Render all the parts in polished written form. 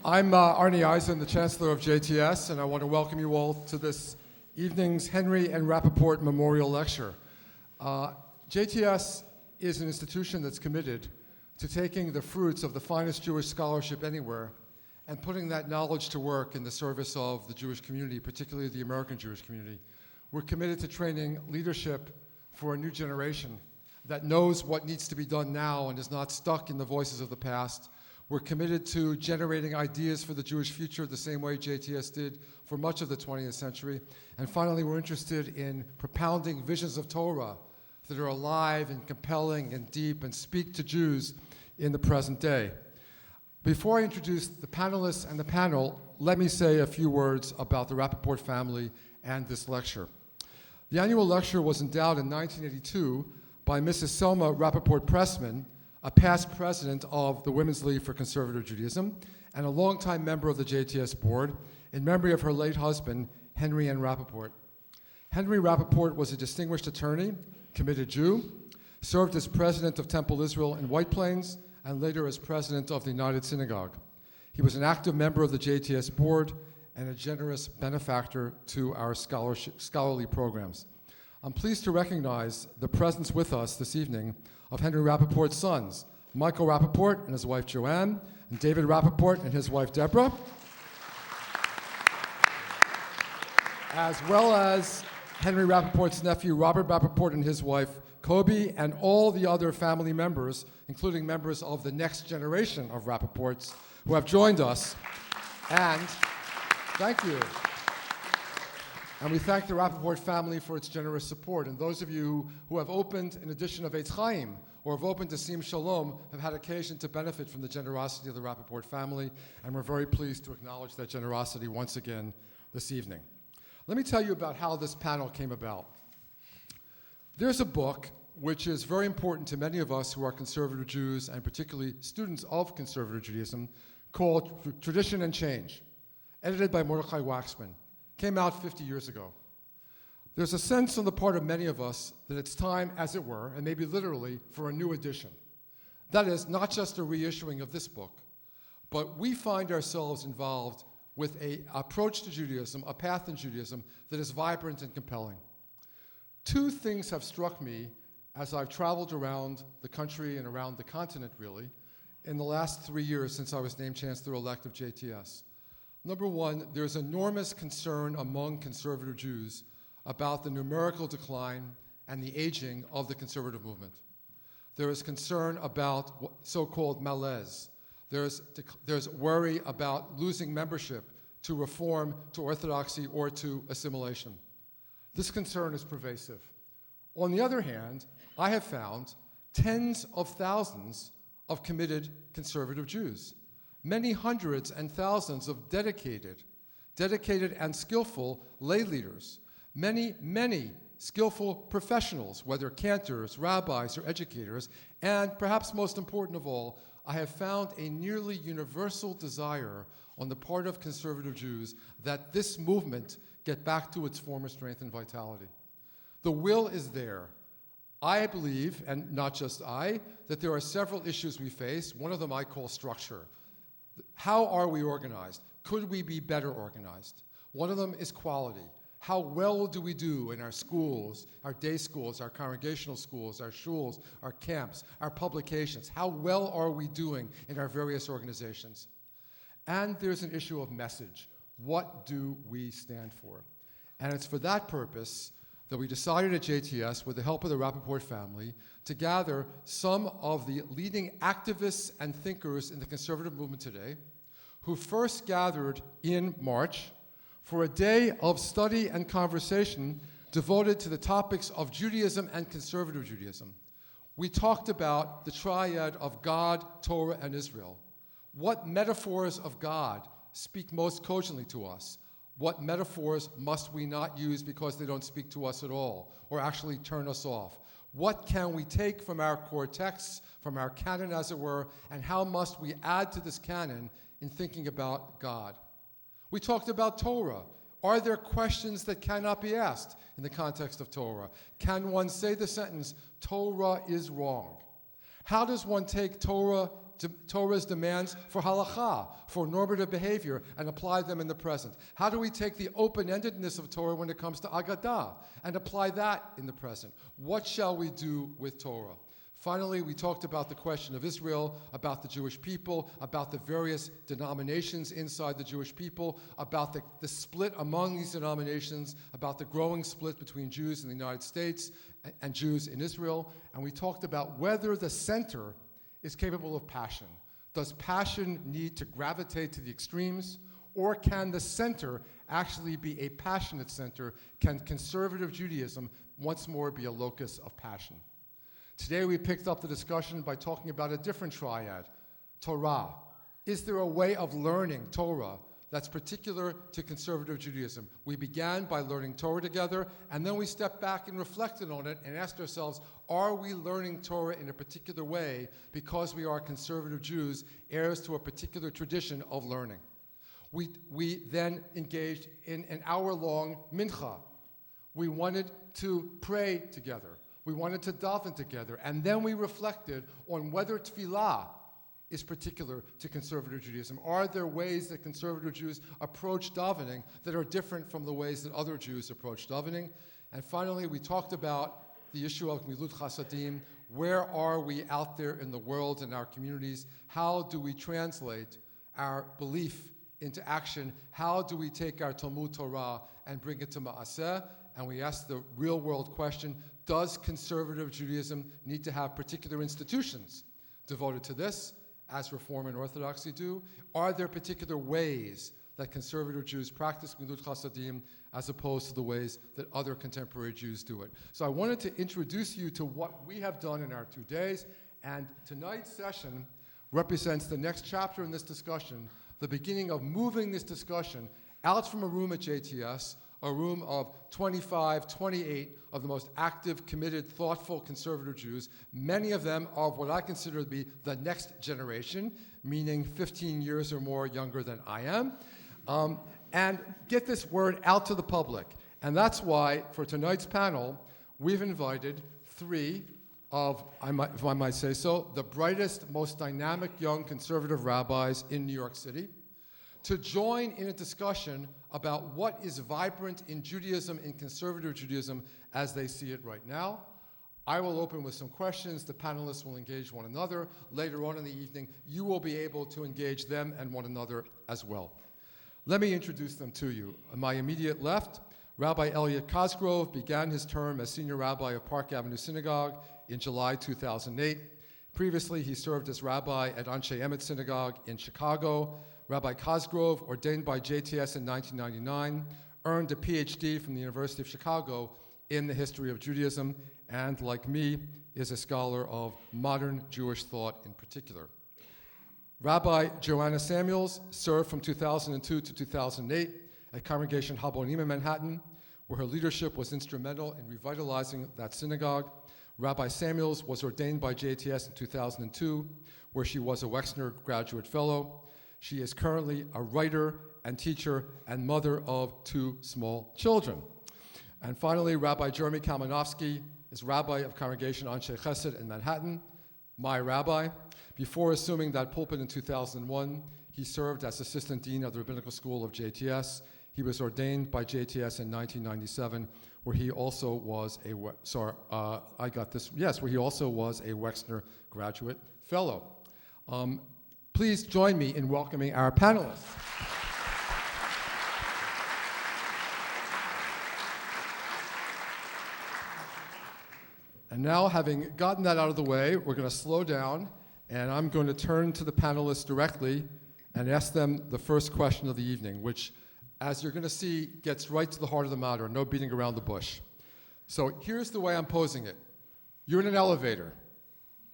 I'm Arnie Eisen, the Chancellor of JTS, and I want to welcome you all to this evening's Henry and Rappaport Memorial Lecture. JTS is an institution that's committed to taking the fruits of the finest Jewish scholarship anywhere and putting that knowledge to work in the service of the Jewish community, particularly the American Jewish community. We're committed to training leadership for a new generation that knows what needs to be done now and is not stuck in the voices of the past. We're committed to generating ideas for the Jewish future the same way JTS did for much of the 20th century. And finally, we're interested in propounding visions of Torah that are alive and compelling and deep and speak to Jews in the present day. Before I introduce the panelists and the panel, let me say a few words about the Rappaport family and this lecture. The annual lecture was endowed in 1982 by Mrs. Selma Rappaport Pressman, a past president of the Women's League for Conservative Judaism and a longtime member of the JTS board, in memory of her late husband, Henry N. Rappaport. Henry Rappaport was a distinguished attorney, committed Jew, served as president of Temple Israel in White Plains, and later as president of the United Synagogue. He was an active member of the JTS board and a generous benefactor to our scholarly programs. I'm pleased to recognize the presence with us this evening of Henry Rappaport's sons, Michael Rappaport and his wife Joanne, and David Rappaport and his wife Deborah, as well as Henry Rappaport's nephew Robert Rappaport and his wife Kobe, and all the other family members, including members of the next generation of Rappaports who have joined us. And thank you. And we thank the Rappaport family for its generous support. And those of you who have opened an edition of Eitz Chaim or have opened Asim Shalom have had occasion to benefit from the generosity of the Rappaport family, and we're very pleased to acknowledge that generosity once again this evening. Let me tell you about how this panel came about. There's a book which is very important to many of us who are conservative Jews, and particularly students of conservative Judaism, called Tradition and Change, edited by Mordechai Waxman. Came out 50 years ago. There's a sense on the part of many of us that it's time, as it were, and maybe literally, for a new edition. That is, not just a reissuing of this book, but we find ourselves involved with an approach to Judaism, a path in Judaism that is vibrant and compelling. Two things have struck me as I've traveled around the country and around the continent, really, in the last 3 years since I was named Chancellor-elect of JTS. Number one, there's enormous concern among conservative Jews about the numerical decline and the aging of the conservative movement. There is concern about so-called malaise. There's worry about losing membership to reform, to orthodoxy, or to assimilation. This concern is pervasive. On the other hand, I have found tens of thousands of committed conservative Jews. Many hundreds and thousands of dedicated and skillful lay leaders, many skillful professionals, whether cantors, rabbis, or educators, and perhaps most important of all, I have found a nearly universal desire on the part of conservative Jews that this movement get back to its former strength and vitality. The will is there. I believe, and not just I, that there are several issues we face. One of them I call structure. How are we organized? Could we be better organized? One of them is quality. How well do we do in our schools, our day schools, our congregational schools, our shuls, our camps, our publications? How well are we doing in our various organizations? And there's an issue of message. What do we stand for? And it's for that purpose that we decided at JTS, with the help of the Rappaport family, to gather some of the leading activists and thinkers in the conservative movement today, who first gathered in March for a day of study and conversation devoted to the topics of Judaism and conservative Judaism. We talked about the triad of God, Torah, and Israel. What metaphors of God speak most cogently to us? What metaphors must we not use because they don't speak to us at all, or actually turn us off? What can we take from our core texts, from our canon as it were, and how must we add to this canon in thinking about God? We talked about Torah. Are there questions that cannot be asked in the context of Torah? Can one say the sentence, Torah is wrong? How does one take Torah Torah's demands for halakha, for normative behavior, and apply them in the present? How do we take the open-endedness of Torah when it comes to Agadah and apply that in the present? What shall we do with Torah? Finally, we talked about the question of Israel, about the Jewish people, about the various denominations inside the Jewish people, about the split among these denominations, about the growing split between Jews in the United States and Jews in Israel. And we talked about whether the center is capable of passion. Does passion need to gravitate to the extremes? Or can the center actually be a passionate center? Can conservative Judaism once more be a locus of passion? Today we picked up the discussion by talking about a different triad, Torah. Is there a way of learning Torah that's particular to conservative Judaism? We began by learning Torah together, and then we stepped back and reflected on it and asked ourselves, are we learning Torah in a particular way because we are conservative Jews, heirs to a particular tradition of learning? We then engaged in an hour-long mincha. We wanted to pray together. We wanted to daven together, and then we reflected on whether tefillah is particular to conservative Judaism. Are there ways that conservative Jews approach davening that are different from the ways that other Jews approach davening? And finally, we talked about the issue of Milut Chasadim. Where are we out there in the world, in our communities? How do we translate our belief into action? How do we take our Talmud Torah and bring it to Ma'aseh? And we asked the real-world question, does conservative Judaism need to have particular institutions devoted to this, as Reform and Orthodoxy do? Are there particular ways that conservative Jews practice Milut Chasadim as opposed to the ways that other contemporary Jews do it? So I wanted to introduce you to what we have done in our 2 days, and tonight's session represents the next chapter in this discussion, the beginning of moving this discussion out from a room at JTS, a room of 25, 28 of the most active, committed, thoughtful conservative Jews, many of them of what I consider to be the next generation, meaning 15 years or more younger than I am, and get this word out to the public. And that's why, for tonight's panel, we've invited 3 of, if I might say so, the brightest, most dynamic young conservative rabbis in New York City, to join in a discussion about what is vibrant in Judaism, in conservative Judaism, as they see it right now. I will open with some questions. The panelists will engage one another. Later on in the evening, you will be able to engage them and one another as well. Let me introduce them to you. On my immediate left, Rabbi Elliot Cosgrove began his term as senior rabbi of Park Avenue Synagogue in July 2008. Previously, he served as rabbi at Anshe Emet Synagogue in Chicago. Rabbi Cosgrove, ordained by JTS in 1999, earned a PhD from the University of Chicago in the history of Judaism, and like me, is a scholar of modern Jewish thought in particular. Rabbi Joanna Samuels served from 2002 to 2008 at Congregation Habonim in Manhattan, where her leadership was instrumental in revitalizing that synagogue. Rabbi Samuels was ordained by JTS in 2002, where she was a Wexner Graduate Fellow. She is currently a writer and teacher and mother of 2 small children. And finally, Rabbi Jeremy Kalmanovsky is rabbi of Congregation Anshe Chesed in Manhattan, my rabbi. Before assuming that pulpit in 2001, he served as assistant dean of the Rabbinical School of JTS. He was ordained by JTS in 1997, where he also was a Wexner Graduate Fellow. Please join me in welcoming our panelists. And now, having gotten that out of the way, we're going to slow down, and I'm going to turn to the panelists directly and ask them the first question of the evening, which, as you're going to see, gets right to the heart of the matter, no beating around the bush. So here's the way I'm posing it. You're in an elevator,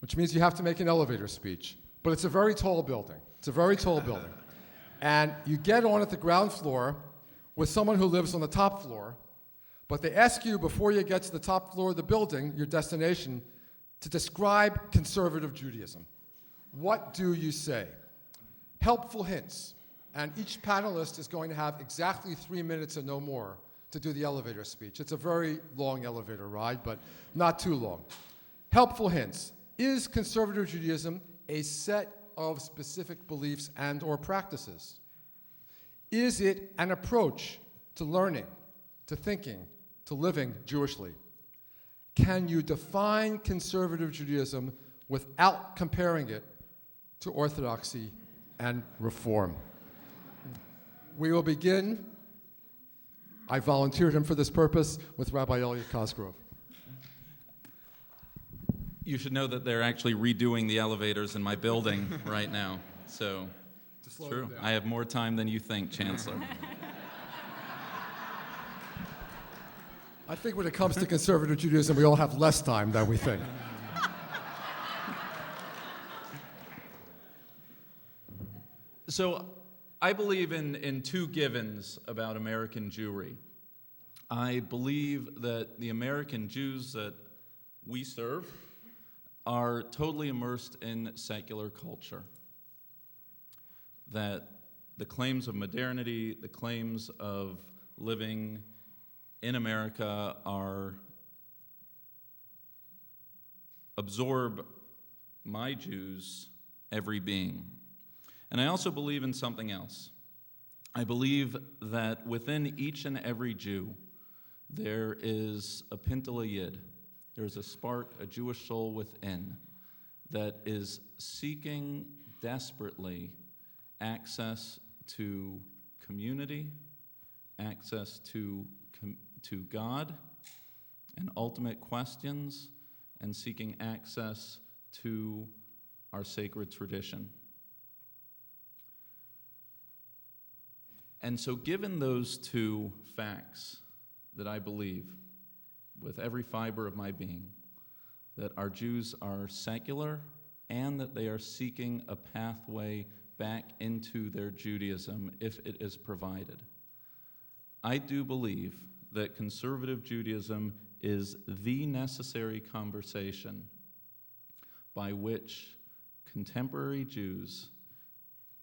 which means you have to make an elevator speech. But it's a very tall building. It's a very tall building. And you get on at the ground floor with someone who lives on the top floor, but they ask you before you get to the top floor of the building, your destination, to describe conservative Judaism. What do you say? Helpful hints. And each panelist is going to have exactly 3 minutes and no more to do the elevator speech. It's a very long elevator ride, but not too long. Helpful hints. Is conservative Judaism a set of specific beliefs and or practices? Is it an approach to learning, to thinking, to living Jewishly? Can you define conservative Judaism without comparing it to orthodoxy and reform? We will begin, I volunteered him for this purpose, with Rabbi Elliot Cosgrove. You should know that they're actually redoing the elevators in my building right now. So it's true. I have more time than you think, Chancellor. I think when it comes to conservative Judaism, we all have less time than we think. So I believe in two givens about American Jewry. I believe that the American Jews that we serve are totally immersed in secular culture. That the claims of modernity, the claims of living in America absorb my Jews' every being. And I also believe in something else. I believe that within each and every Jew, there is a pintele yid. There's a spark, a Jewish soul within that is seeking desperately access to community, access to God and ultimate questions, and seeking access to our sacred tradition. And so given those two facts, that I believe with every fiber of my being that our Jews are secular and that they are seeking a pathway back into their Judaism if it is provided, I do believe that conservative Judaism is the necessary conversation by which contemporary Jews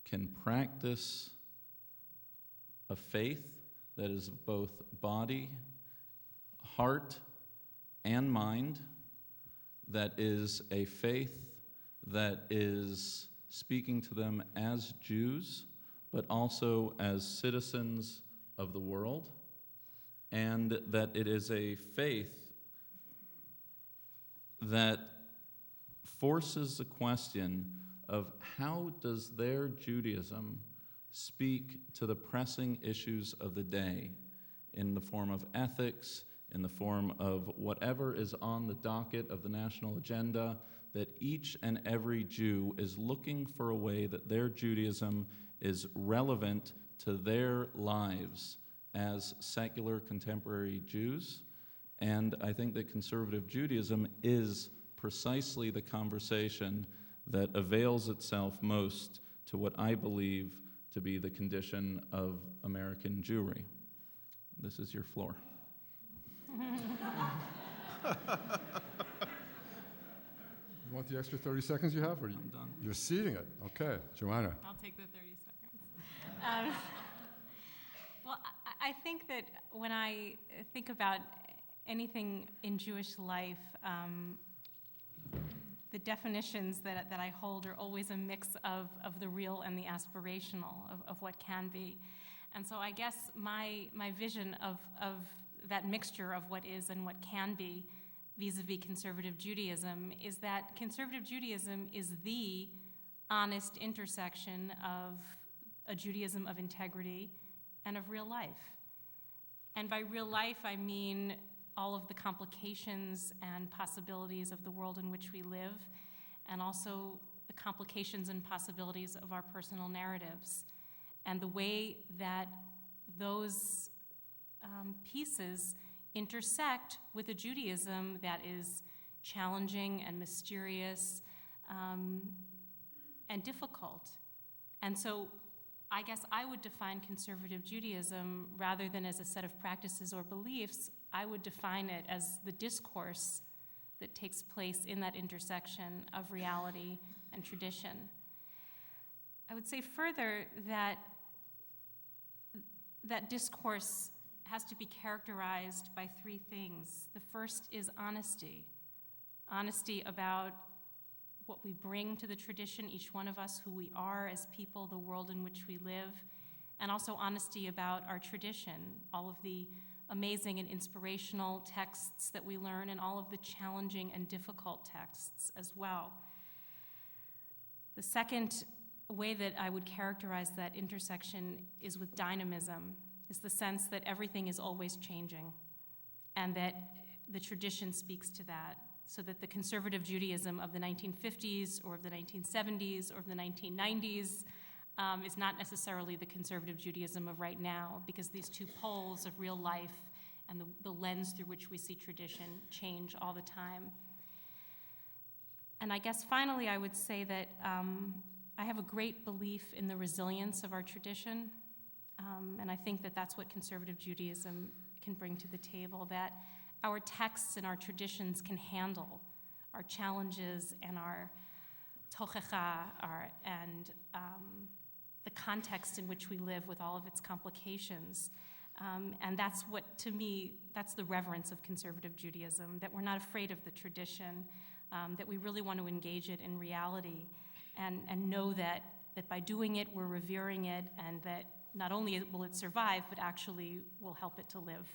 can practice a faith that is both body, heart, and mind, that is a faith that is speaking to them as Jews, but also as citizens of the world, and that it is a faith that forces the question of how does their Judaism speak to the pressing issues of the day in the form of ethics, in the form of whatever is on the docket of the national agenda, that each and every Jew is looking for a way that their Judaism is relevant to their lives as secular contemporary Jews. And I think that conservative Judaism is precisely the conversation that avails itself most to what I believe to be the condition of American Jewry. This is your floor. You want the extra 30 seconds you have? Or I'm done. You're ceding it. Okay. Joanna. I'll take the 30 seconds. Well, I think that when I think about anything in Jewish life, the definitions that I hold are always a mix of the real and the aspirational, of what can be. And so I guess my vision of that mixture of what is and what can be vis-a-vis conservative Judaism is that conservative Judaism is the honest intersection of a Judaism of integrity and of real life. And by real life, I mean all of the complications and possibilities of the world in which we live, and also the complications and possibilities of our personal narratives, and the way that those pieces intersect with a Judaism that is challenging and mysterious and difficult. And so I guess I would define conservative Judaism, rather than as a set of practices or beliefs, I would define it as the discourse that takes place in that intersection of reality and tradition. I would say further that that discourse has to be characterized by three things. The first is honesty. Honesty about what we bring to the tradition, each one of us, who we are as people, the world in which we live, and also honesty about our tradition, all of the amazing and inspirational texts that we learn, and all of the challenging and difficult texts as well. The second way that I would characterize that intersection is with dynamism, is the sense that everything is always changing, and that the tradition speaks to that, so that the conservative Judaism of the 1950s or of the 1970s or of the 1990s is not necessarily the conservative Judaism of right now, because these two poles of real life and the lens through which we see tradition change all the time. And I guess finally I would say that I have a great belief in the resilience of our tradition, and I think that that's what conservative Judaism can bring to the table, that our texts and our traditions can handle our challenges and our tochecha, and the context in which we live with all of its complications. And that's what, to me, that's the reverence of conservative Judaism, that we're not afraid of the tradition, that we really want to engage it in reality, and know that by doing it, we're revering it, and that not only will it survive, but actually will help it to live.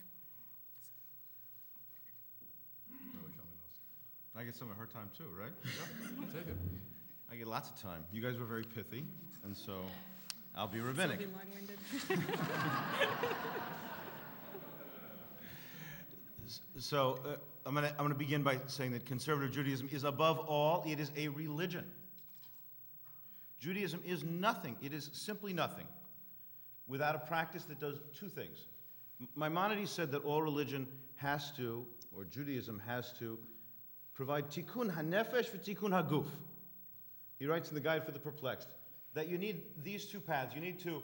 I get some of her time too, right? Take it. I get lots of time. You guys were very pithy, and so I'll be rabbinic. So be long-winded. So I'm gonna begin by saying that conservative Judaism is above all, it is a religion. Judaism is nothing. It is simply nothing without a practice that does two things. Maimonides said that all religion has to, or Judaism has to, provide tikkun hanefesh v'tikkun haguf. He writes in the Guide for the Perplexed that you need these two paths. You need to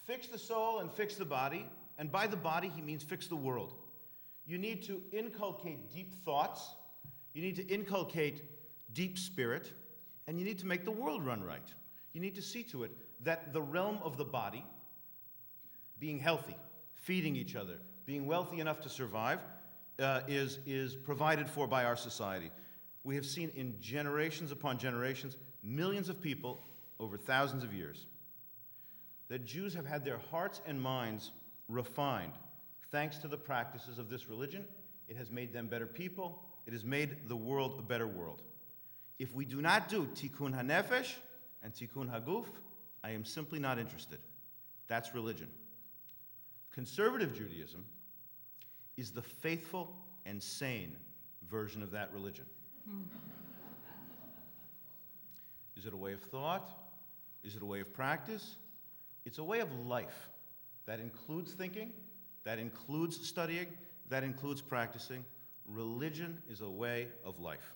fix the soul and fix the body, and by the body he means fix the world. You need to inculcate deep thoughts, you need to inculcate deep spirit, and you need to make the world run right. You need to see to it that the realm of the body, being healthy, feeding each other, being wealthy enough to survive, is provided for by our society. We have seen in generations upon generations, millions of people over thousands of years, that Jews have had their hearts and minds refined thanks to the practices of this religion. It has made them better people. It has made the world a better world. If we do not do tikkun hanefesh and tikkun haguf, I am simply not interested. That's religion. Conservative Judaism is the faithful and sane version of that religion. Is it a way of thought? Is it a way of practice? It's a way of life that includes thinking, that includes studying, that includes practicing. Religion is a way of life.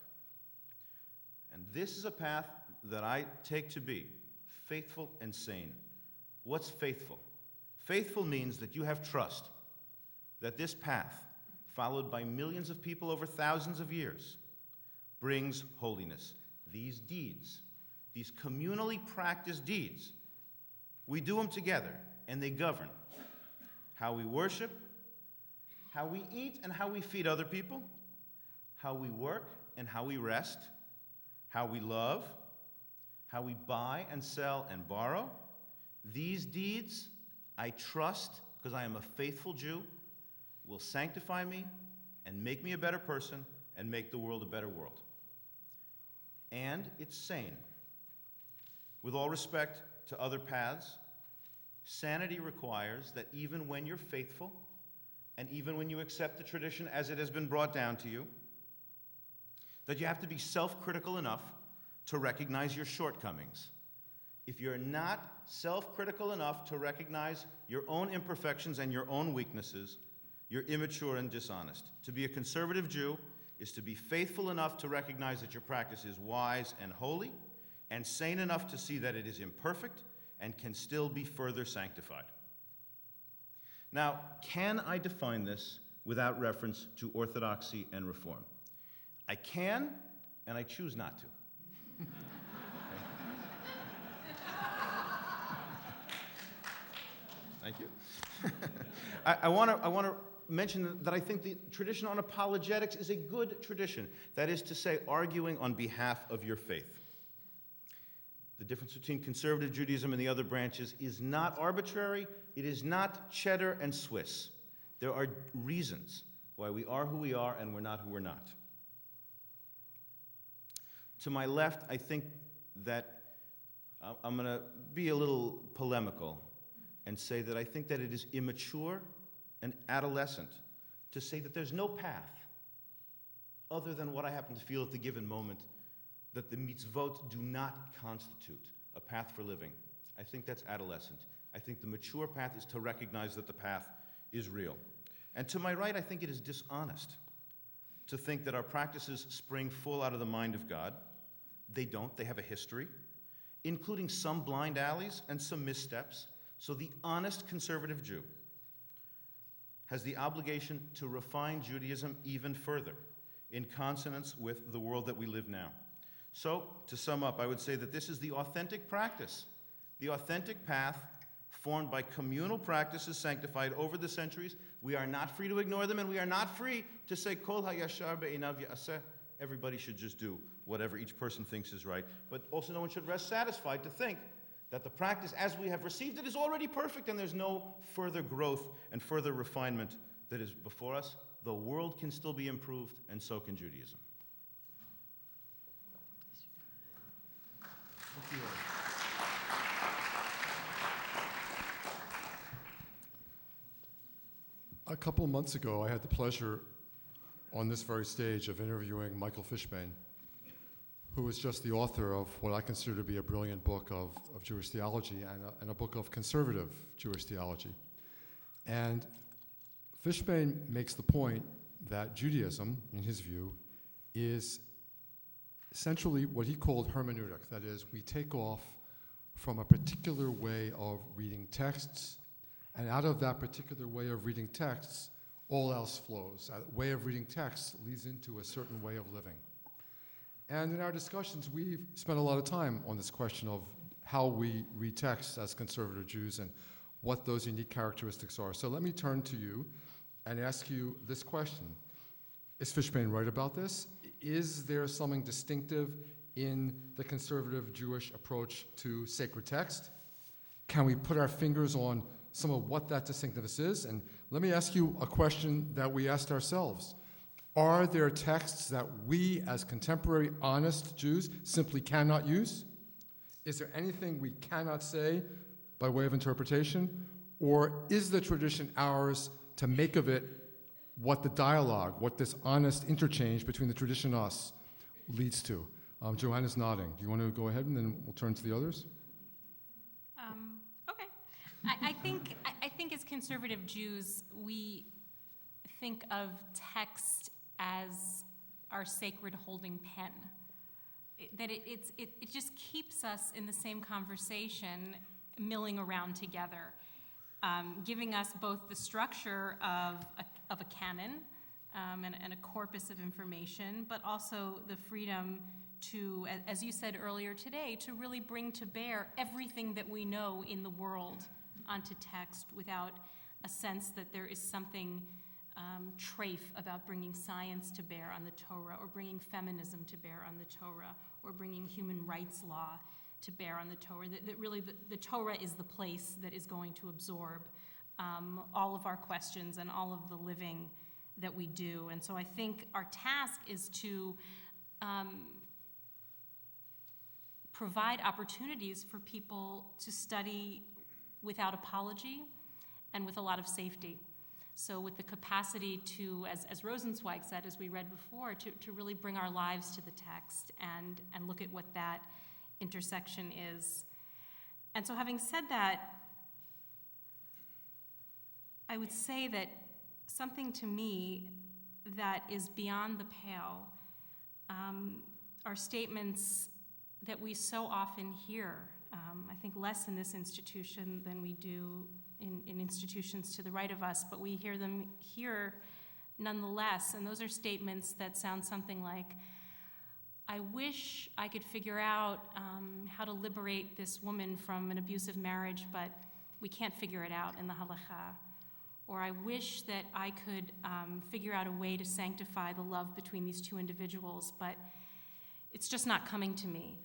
And this is a path that I take to be faithful and sane. What's faithful? Faithful means that you have trust that this path, followed by millions of people over thousands of years, brings holiness. These deeds, these communally practiced deeds, we do them together, and they govern how we worship, how we eat and how we feed other people, how we work and how we rest, how we love, how we buy and sell and borrow. These deeds, I trust, because I am a faithful Jew, will sanctify me and make me a better person and make the world a better world. And it's sane. With all respect to other paths, sanity requires that even when you're faithful and even when you accept the tradition as it has been brought down to you, that you have to be self-critical enough to recognize your shortcomings. If you're not self-critical enough to recognize your own imperfections and your own weaknesses, you're immature and dishonest. To be a conservative Jew is to be faithful enough to recognize that your practice is wise and holy, and sane enough to see that it is imperfect and can still be further sanctified. Now, can I define this without reference to orthodoxy and reform? I can, and I choose not to. Thank you. I want to mention that I think the tradition on apologetics is a good tradition. That is to say, arguing on behalf of your faith. the difference between conservative Judaism and the other branches is not arbitrary. It is not cheddar and Swiss. There are reasons why we are who we are and we're not who we're not. To my left, I think that I'm going to be a little polemical and say that I think that it is immature and adolescent to say that there's no path other than what I happen to feel at the given moment, that the mitzvot do not constitute a path for living. I think that's adolescent. I think the mature path is to recognize that the path is real. And to my right, I think it is dishonest to think that our practices spring full out of the mind of God. They don't. They have a history, including some blind alleys and some missteps. So the honest conservative Jew has the obligation to refine Judaism even further in consonance with the world that we live now. So, to sum up, I would say that this is the authentic practice, the authentic path formed by communal practices sanctified over the centuries. We are not free to ignore them, and we are not free to say, Kol hayashar be'inav ya'aseh. Everybody should just do whatever each person thinks is right. But also no one should rest satisfied to think that the practice as we have received it is already perfect and there's no further growth and further refinement that is before us. The world can still be improved, and so can Judaism. Thank you. A couple of months ago, I had the pleasure on this very stage of interviewing Michael Fishbane, who is just the author of what I consider to be a brilliant book of Jewish theology and a book of conservative Jewish theology. And Fishbane makes the point that Judaism, in his view, is essentially what he called hermeneutic. That is, we take off from a particular way of reading texts, and out of that particular way of reading texts, all else flows. That way of reading texts leads into a certain way of living. And in our discussions, we've spent a lot of time on this question of how we read texts as conservative Jews and what those unique characteristics are. So let me turn to you and ask you this question. Is Fishbane right about this? Is there something distinctive in the conservative Jewish approach to sacred text? Can we put our fingers on some of what that distinctiveness is? And let me ask you a question that we asked ourselves. Are there texts that we as contemporary honest Jews simply cannot use? Is there anything we cannot say by way of interpretation? Or is the tradition ours to make of it what the dialogue, what this honest interchange between the tradition and us leads to? Joanna's nodding. Do you want to go ahead and then we'll turn to the others? Okay. I think as conservative Jews, we think of text as our sacred holding pen. It just keeps us in the same conversation, milling around together, giving us both the structure of a canon and a corpus of information, but also the freedom to, as you said earlier today, to really bring to bear everything that we know in the world onto text without a sense that there is something trafe about bringing science to bear on the Torah, or bringing feminism to bear on the Torah, or bringing human rights law to bear on the Torah. That really the Torah is the place that is going to absorb all of our questions and all of the living that we do. And so I think our task is to provide opportunities for people to study without apology and with a lot of safety. So with the capacity to, as Rosenzweig said, as we read before, to really bring our lives to the text and look at what that intersection is. And so having said that, I would say that something to me that is beyond the pale are statements that we so often hear, I think less in this institution than we do in institutions to the right of us, but we hear them here nonetheless. And those are statements that sound something like, I wish I could figure out how to liberate this woman from an abusive marriage, but we can't figure it out in the halakha. Or I wish that I could figure out a way to sanctify the love between these two individuals, but it's just not coming to me.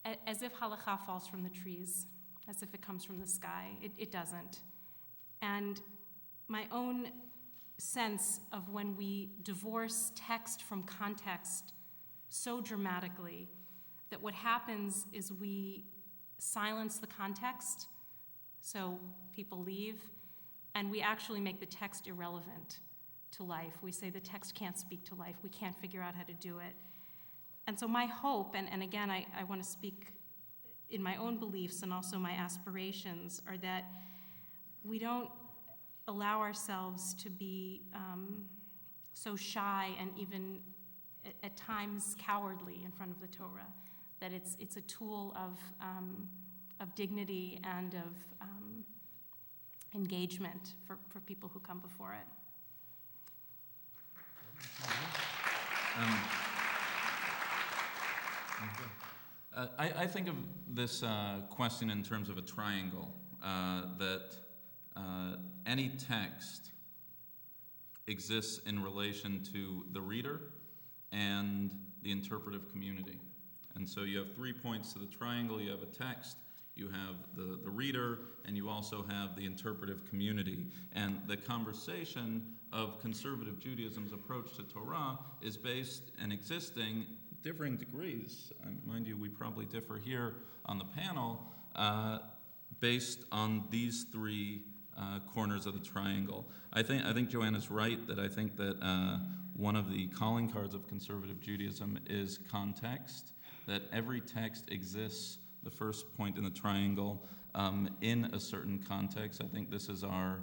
as if halakha falls from the trees, as if it comes from the sky. It doesn't. And my own sense of when we divorce text from context so dramatically that what happens is we silence the context, so people leave, and we actually make the text irrelevant to life. We say the text can't speak to life. We can't figure out how to do it. And so my hope, and again, I want to speak in my own beliefs and also my aspirations, are that we don't allow ourselves to be so shy and even at times cowardly in front of the Torah, that it's a tool of dignity and of engagement for people who come before it. I think of this question in terms of a triangle, that any text exists in relation to the reader and the interpretive community. And so you have 3 points to the triangle. You have a text, you have the reader, and you also have the interpretive community. And the conversation of conservative Judaism's approach to Torah is based and existing differing degrees. Mind you, we probably differ here on the panel, based on these 3 corners of the triangle. I think Joanna's right, that I think that one of the calling cards of conservative Judaism is context, that every text exists, the first point in the triangle, in a certain context. I think this is our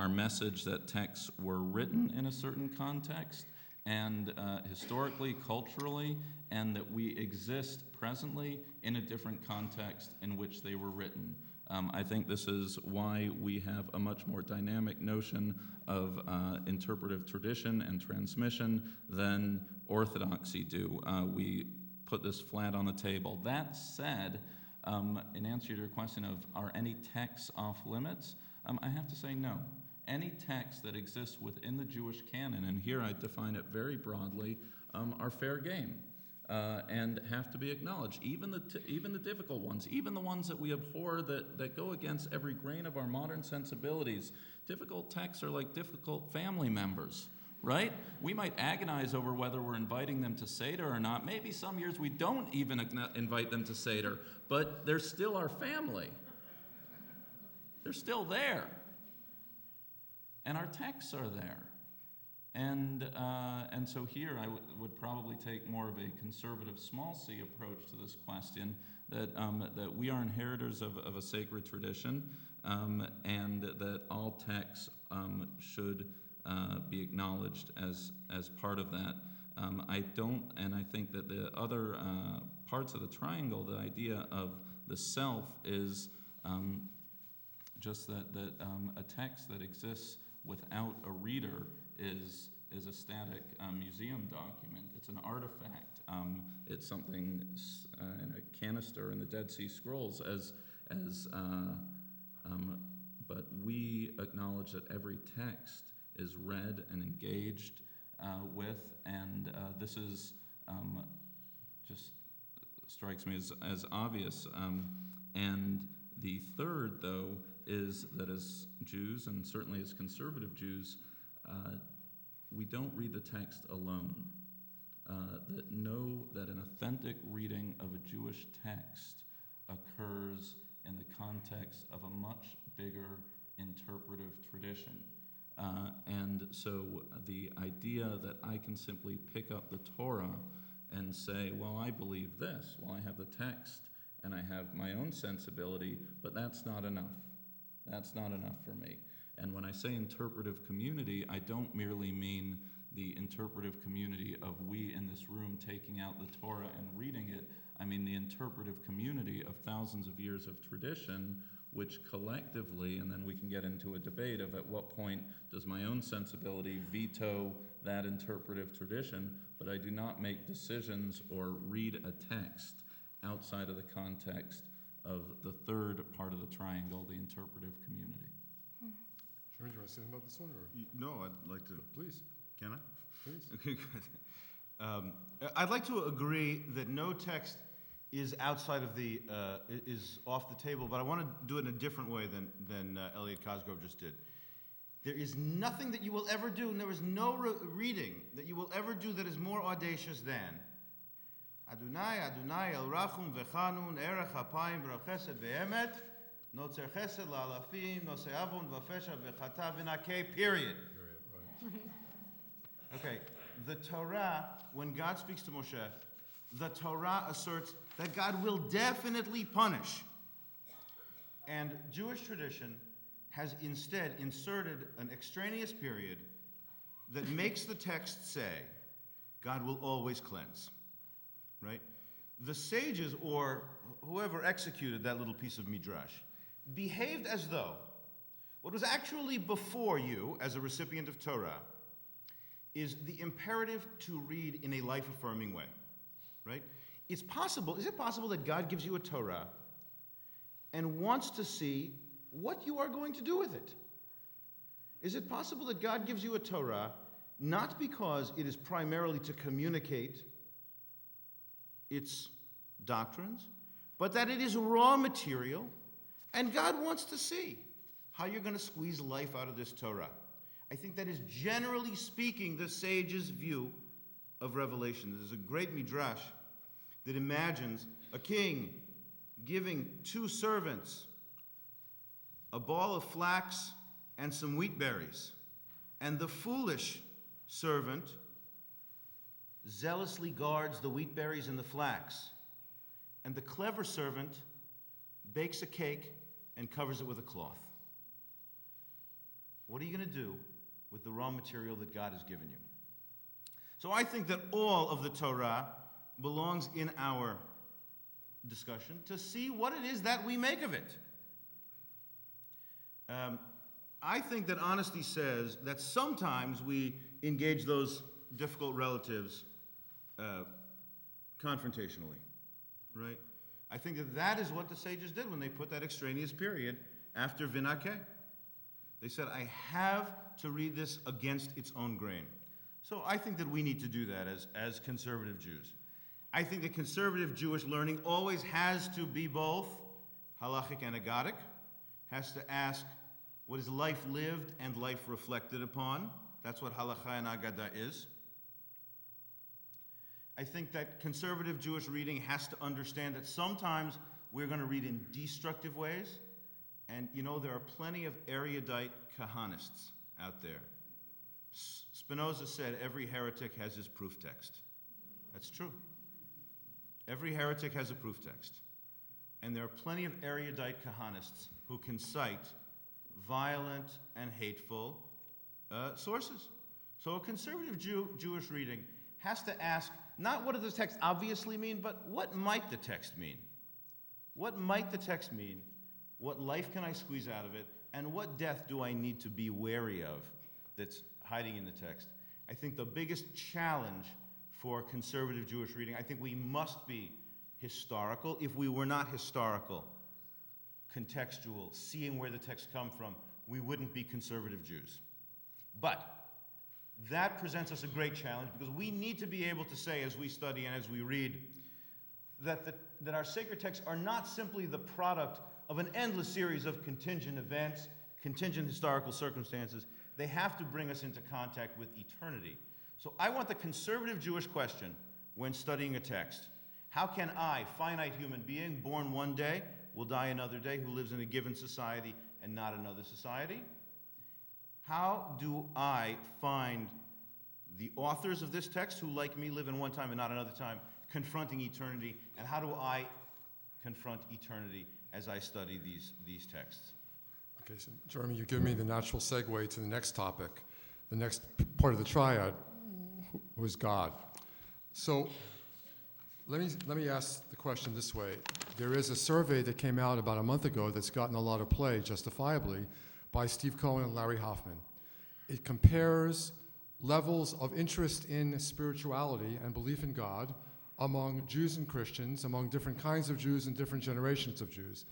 message, that texts were written in a certain context, and historically, culturally, and that we exist presently in a different context in which they were written. I think this is why we have a much more dynamic notion of interpretive tradition and transmission than orthodoxy do. We put this flat on the table. That said, in answer to your question of are any texts off limits, I have to say no. Any text that exists within the Jewish canon, and here I define it very broadly, are fair game. And have to be acknowledged, even the difficult ones, even the ones that we abhor that go against every grain of our modern sensibilities. Difficult texts are like difficult family members, right? We might agonize over whether we're inviting them to Seder or not. Maybe some years we don't even invite them to Seder, but they're still our family. They're still there. And our texts are there. And so here I would probably take more of a conservative small c approach to this question, that we are inheritors of a sacred tradition, and that all texts should be acknowledged as part of that. I think that the other parts of the triangle, the idea of the self is just that a text that exists without a reader is a static museum document. It's an artifact. It's something in a canister in the Dead Sea Scrolls. But we acknowledge that every text is read and engaged with, and this is just strikes me as obvious. And the third, though, is that as Jews, and certainly as conservative Jews, we don't read the text alone. That know that an authentic reading of a Jewish text occurs in the context of a much bigger interpretive tradition. And so the idea that I can simply pick up the Torah and say, well, I believe this, well, I have the text and I have my own sensibility, but that's not enough. That's not enough for me. And when I say interpretive community, I don't merely mean the interpretive community of we in this room taking out the Torah and reading it. I mean the interpretive community of thousands of years of tradition, which collectively, and then we can get into a debate of at what point does my own sensibility veto that interpretive tradition, but I do not make decisions or read a text outside of the context of the third part of the triangle, the interpretive community. Sure, do you want to say something about this one? Or? No, I'd like to. Please. Can I? Please. Okay, good. I'd like to agree that no text is outside of the, is off the table, but I want to do it in a different way than Elliot Cosgrove just did. There is nothing that you will ever do, and there is no reading that you will ever do that is more audacious than Adonai, Adonai, El Rachum Vechanun, Erech Hapayim, B'Rav Chesed Ve'emet, Notzer Chesed La'alafim, Nosei Avon V'Fesha V'Chata V'Nakeh, period. Okay, the Torah, when God speaks to Moshe, the Torah asserts that God will definitely punish. And Jewish tradition has instead inserted an extraneous period that makes the text say, God will always cleanse. Right? The sages, or whoever executed that little piece of midrash, behaved as though what was actually before you as a recipient of Torah is the imperative to read in a life-affirming way. Right? Is it possible that God gives you a Torah and wants to see what you are going to do with it? Is it possible that God gives you a Torah not because it is primarily to communicate its doctrines, but that it is raw material, and God wants to see how you're going to squeeze life out of this Torah? I think that is, generally speaking, the sage's view of Revelation. There's a great midrash that imagines a king giving two servants a ball of flax and some wheat berries, and the foolish servant zealously guards the wheat berries and the flax, and the clever servant bakes a cake and covers it with a cloth. What are you going to do with the raw material that God has given you? So I think that all of the Torah belongs in our discussion to see what it is that we make of it. I think that honesty says that sometimes we engage those difficult relatives confrontationally, right? I think that is what the sages did when they put that extraneous period after Vinakeh. They said, I have to read this against its own grain. So I think that we need to do that as conservative Jews. I think that conservative Jewish learning always has to be both halachic and agadic, has to ask what is life lived and life reflected upon. That's what halacha and agada is. I think that conservative Jewish reading has to understand that sometimes we're going to read in destructive ways. And you know, there are plenty of erudite kahanists out there. Spinoza said every heretic has his proof text. That's true. Every heretic has a proof text. And there are plenty of erudite kahanists who can cite violent and hateful sources. So a conservative Jewish reading has to ask, not what does the text obviously mean, but what might the text mean? What might the text mean? What life can I squeeze out of it? And what death do I need to be wary of that's hiding in the text? I think the biggest challenge for conservative Jewish reading, I think we must be historical. If we were not historical, contextual, seeing where the text come from, we wouldn't be conservative Jews. But that presents us a great challenge because we need to be able to say as we study and as we read that our sacred texts are not simply the product of an endless series of contingent events, contingent historical circumstances. They have to bring us into contact with eternity. So I want the conservative Jewish question when studying a text. How can I, finite human being, born one day, will die another day, who lives in a given society and not another society? How do I find the authors of this text, who like me live in one time and not another time, confronting eternity? And how do I confront eternity as I study these texts? Okay, so Jeremy, you give me the natural segue to the next topic, the next part of the triad, who is God. So let me ask the question this way. There is a survey that came out about a month ago that's gotten a lot of play, justifiably, by Steve Cohen and Larry Hoffman. It compares levels of interest in spirituality and belief in God among Jews and Christians, among different kinds of Jews and different generations of Jews.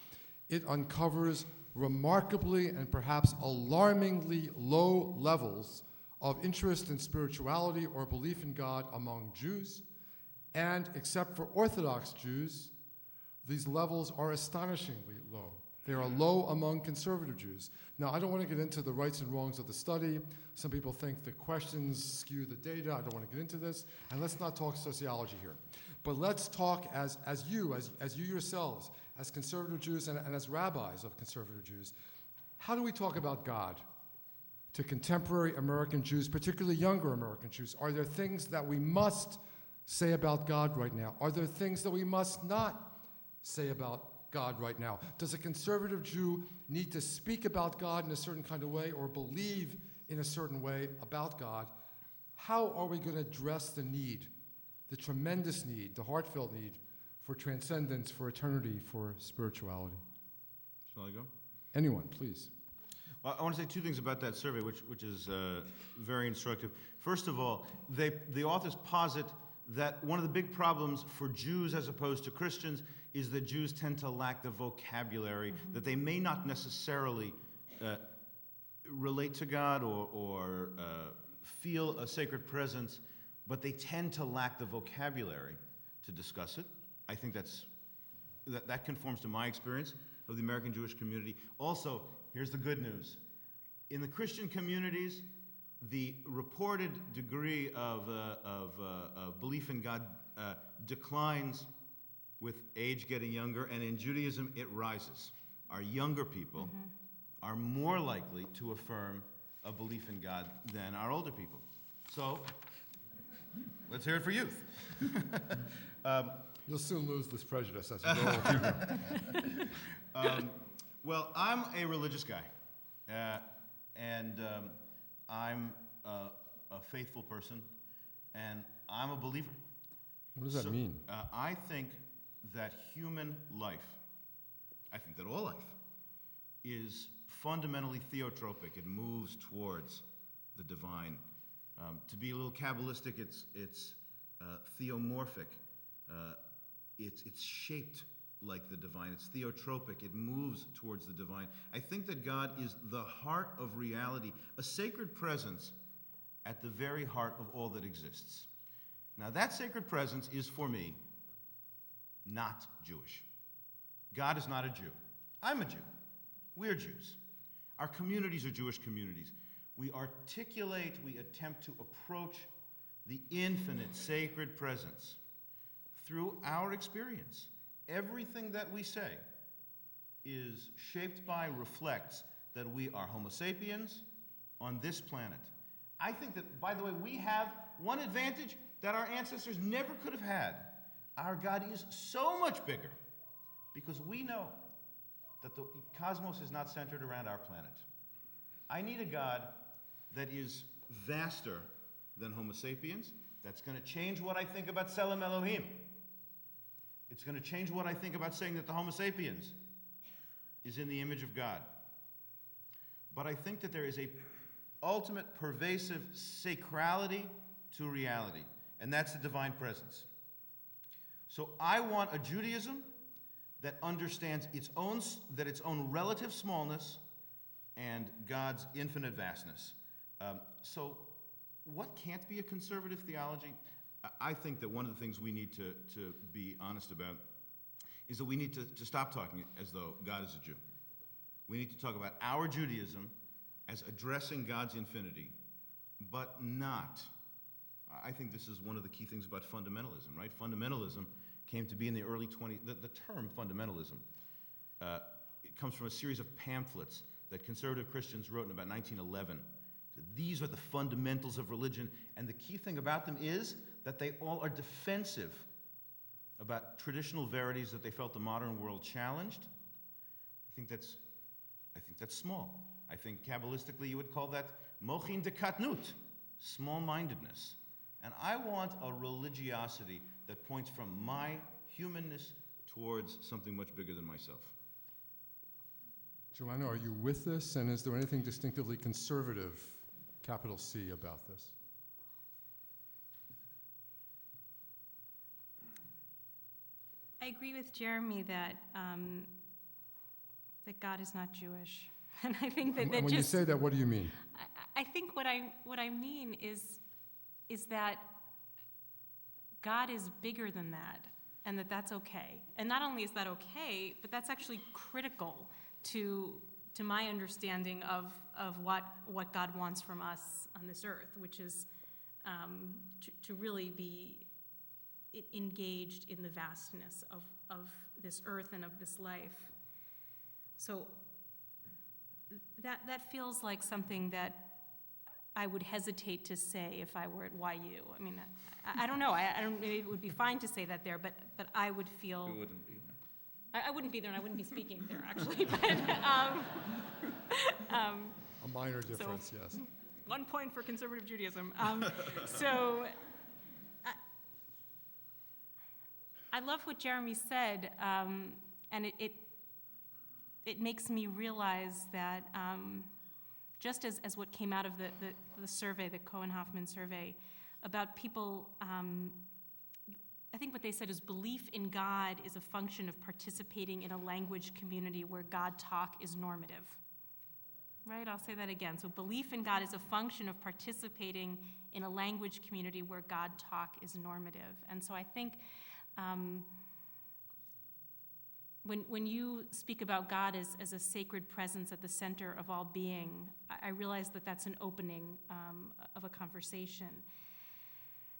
It uncovers remarkably and perhaps alarmingly low levels of interest in spirituality or belief in God among Jews, and except for Orthodox Jews, these levels are astonishingly low. They are low among conservative Jews. Now, I don't want to get into the rights and wrongs of the study. Some people think the questions skew the data. I don't want to get into this. And let's not talk sociology here. But let's talk as you yourselves, as conservative Jews and as rabbis of conservative Jews. How do we talk about God to contemporary American Jews, particularly younger American Jews? Are there things that we must say about God right now? Are there things that we must not say about God right now? Does a conservative Jew need to speak about God in a certain kind of way or believe in a certain way about God? How are we going to address the need, the tremendous need, the heartfelt need for transcendence, for eternity, for spirituality? Shall I go? Anyone, please. Well, I want to say two things about that survey, which is very instructive. First of all, the authors posit that one of the big problems for Jews as opposed to Christians is that Jews tend to lack the vocabulary, that they may not necessarily relate to God or feel a sacred presence, but they tend to lack the vocabulary to discuss it. I think that conforms to my experience of the American Jewish community. Also, here's the good news. In the Christian communities, the reported degree of belief in God declines with age getting younger, and in Judaism, it rises. Our younger people are more likely to affirm a belief in God than our older people. So, let's hear it for youth. You'll soon lose this prejudice as you go along. Well, I'm a religious guy, and I'm a faithful person, and I'm a believer. What does that mean? I think that human life, I think that all life, is fundamentally theotropic. It moves towards the divine. To be a little Kabbalistic, it's theomorphic. It's shaped like the divine. It's theotropic. It moves towards the divine. I think that God is the heart of reality, a sacred presence at the very heart of all that exists. Now, that sacred presence is, for me, not Jewish. God is not a Jew. I'm a Jew. We're Jews. Our communities are Jewish communities. We articulate, we attempt to approach the infinite sacred presence through our experience. Everything that we say is shaped by, reflects that we are Homo sapiens on this planet. I think that, by the way, we have one advantage that our ancestors never could have had. Our God is so much bigger because we know that the cosmos is not centered around our planet. I need a God that is vaster than Homo sapiens. That's going to change what I think about Tselem Elohim. It's going to change what I think about saying that the Homo sapiens is in the image of God. But I think that there is a ultimate pervasive sacrality to reality, and that's the divine presence. So I want a Judaism that understands its own relative smallness and God's infinite vastness. So what can't be a conservative theology? I think that one of the things we need to be honest about is that we need to stop talking as though God is a Jew. We need to talk about our Judaism as addressing God's infinity, but not. I think this is one of the key things about fundamentalism, right? Fundamentalism came to be in the early 20s. The term fundamentalism, it comes from a series of pamphlets that conservative Christians wrote in about 1911. So these are the fundamentals of religion, and the key thing about them is that they all are defensive about traditional verities that they felt the modern world challenged. I think that's small. I think Kabbalistically you would call that mochin de katnut, small-mindedness. And I want a religiosity that points from my humanness towards something much bigger than myself. Joanna, are you with this? And is there anything distinctively conservative, capital C, about this? I agree with Jeremy that that God is not Jewish, and I think that when you say that, what do you mean? I think what I mean is that God is bigger than that. and that's okay. And not only is that okay, but that's actually critical to my understanding of what God wants from us on this earth, which is to really be engaged in the vastness of this earth and of this life. So that feels like something that I would hesitate to say if I were at YU. I mean, I don't know. I don't. Maybe it would be fine to say that there, but I would feel. You wouldn't be there. I wouldn't be there, and I wouldn't be speaking there actually. But A minor difference, yes. 1 point for conservative Judaism. So I love what Jeremy said, and it makes me realize that just as what came out of the survey, the Cohen-Hoffman survey, about people, I think what they said is belief in God is a function of participating in a language community where God talk is normative. Right, I'll say that again. So belief in God is a function of participating in a language community where God talk is normative. And so I think when you speak about God as a sacred presence at the center of all being, I realize that that's an opening of a conversation.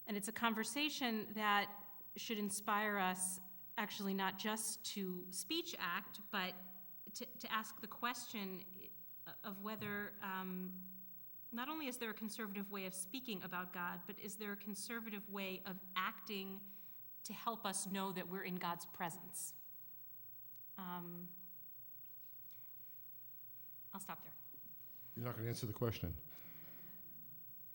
And it's a conversation that should inspire us actually not just to speech act, but to ask the question of whether not only is there a conservative way of speaking about God, but is there a conservative way of acting to help us know that we're in God's presence? I'll stop there. You're not going to answer the question.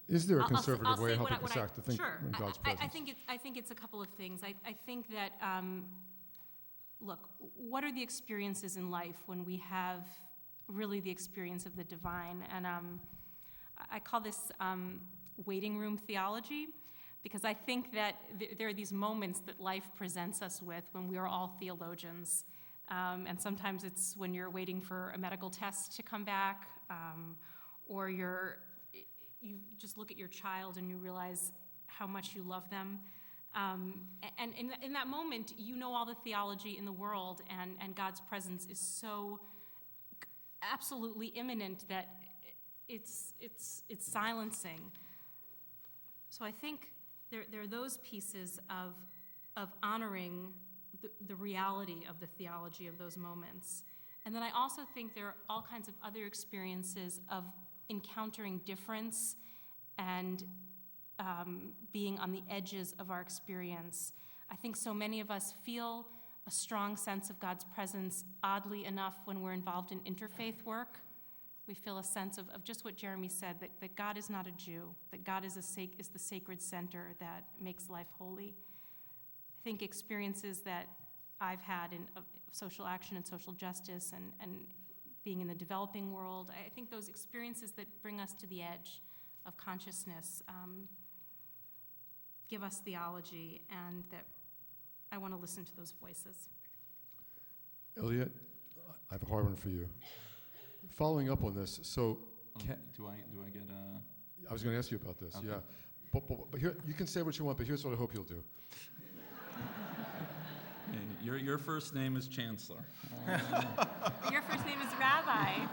Is there a conservative way of helping us act to think in God's presence? I think it's a couple of things. I think that, look, what are the experiences in life when we have really the experience of the divine? And I call this waiting room theology, because I think that there are these moments that life presents us with when we are all theologians. And sometimes it's when you're waiting for a medical test to come back, or you just look at your child and you realize how much you love them. And in that moment, you know all the theology in the world, and God's presence is so absolutely imminent that it's silencing. So I think there are those pieces of honoring the reality of the theology of those moments. And then I also think there are all kinds of other experiences of encountering difference and being on the edges of our experience. I think so many of us feel a strong sense of God's presence, oddly enough, when we're involved in interfaith work. We feel a sense of just what Jeremy said, that God is not a Jew, that God is the sacred center that makes life holy. I think experiences that I've had in social action and social justice and being in the developing world, I think those experiences that bring us to the edge of consciousness give us theology, and that I want to listen to those voices. Elliot, I have a hard one for you. Following up on this, so do I get a? I was going to ask you about this. Okay. Yeah, but here you can say what you want, but here's what I hope you'll do. Your first name is Chancellor. Your first name is Rabbi.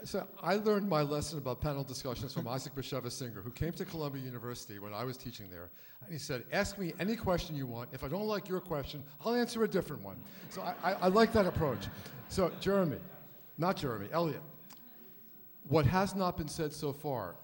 So I learned my lesson about panel discussions from Isaac Bashevis Singer, who came to Columbia University when I was teaching there. And he said, ask me any question you want. If I don't like your question, I'll answer a different one. So I like that approach. So Elliot, what has not been said so far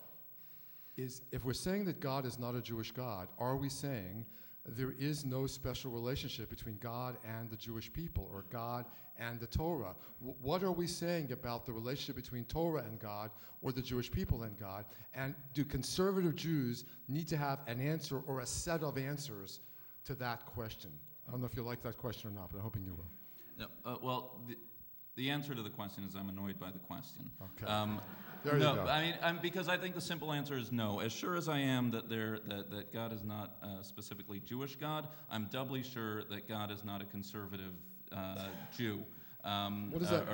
is, if we're saying that God is not a Jewish God, are we saying there is no special relationship between God and the Jewish people, or God and the Torah? What are we saying about the relationship between Torah and God, or the Jewish people and God? And do conservative Jews need to have an answer or a set of answers to that question? I don't know if you like that question or not, but I'm hoping you will. No, well, the answer to the question is I'm annoyed by the question. Okay. There you go. I mean, because I think the simple answer is no. As sure as I am that God is not a specifically Jewish God, I'm doubly sure that God is not a conservative Jew. What is that?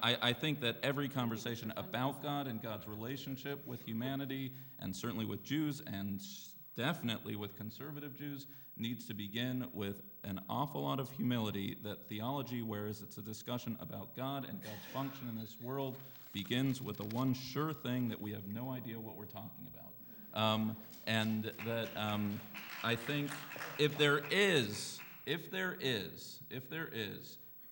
I think that every conversation about God and God's relationship with humanity, and certainly with Jews, and definitely with conservative Jews, needs to begin with an awful lot of humility. That theology, whereas it's a discussion about God and God's function in this world, begins with the one sure thing that we have no idea what we're talking about. I think if there is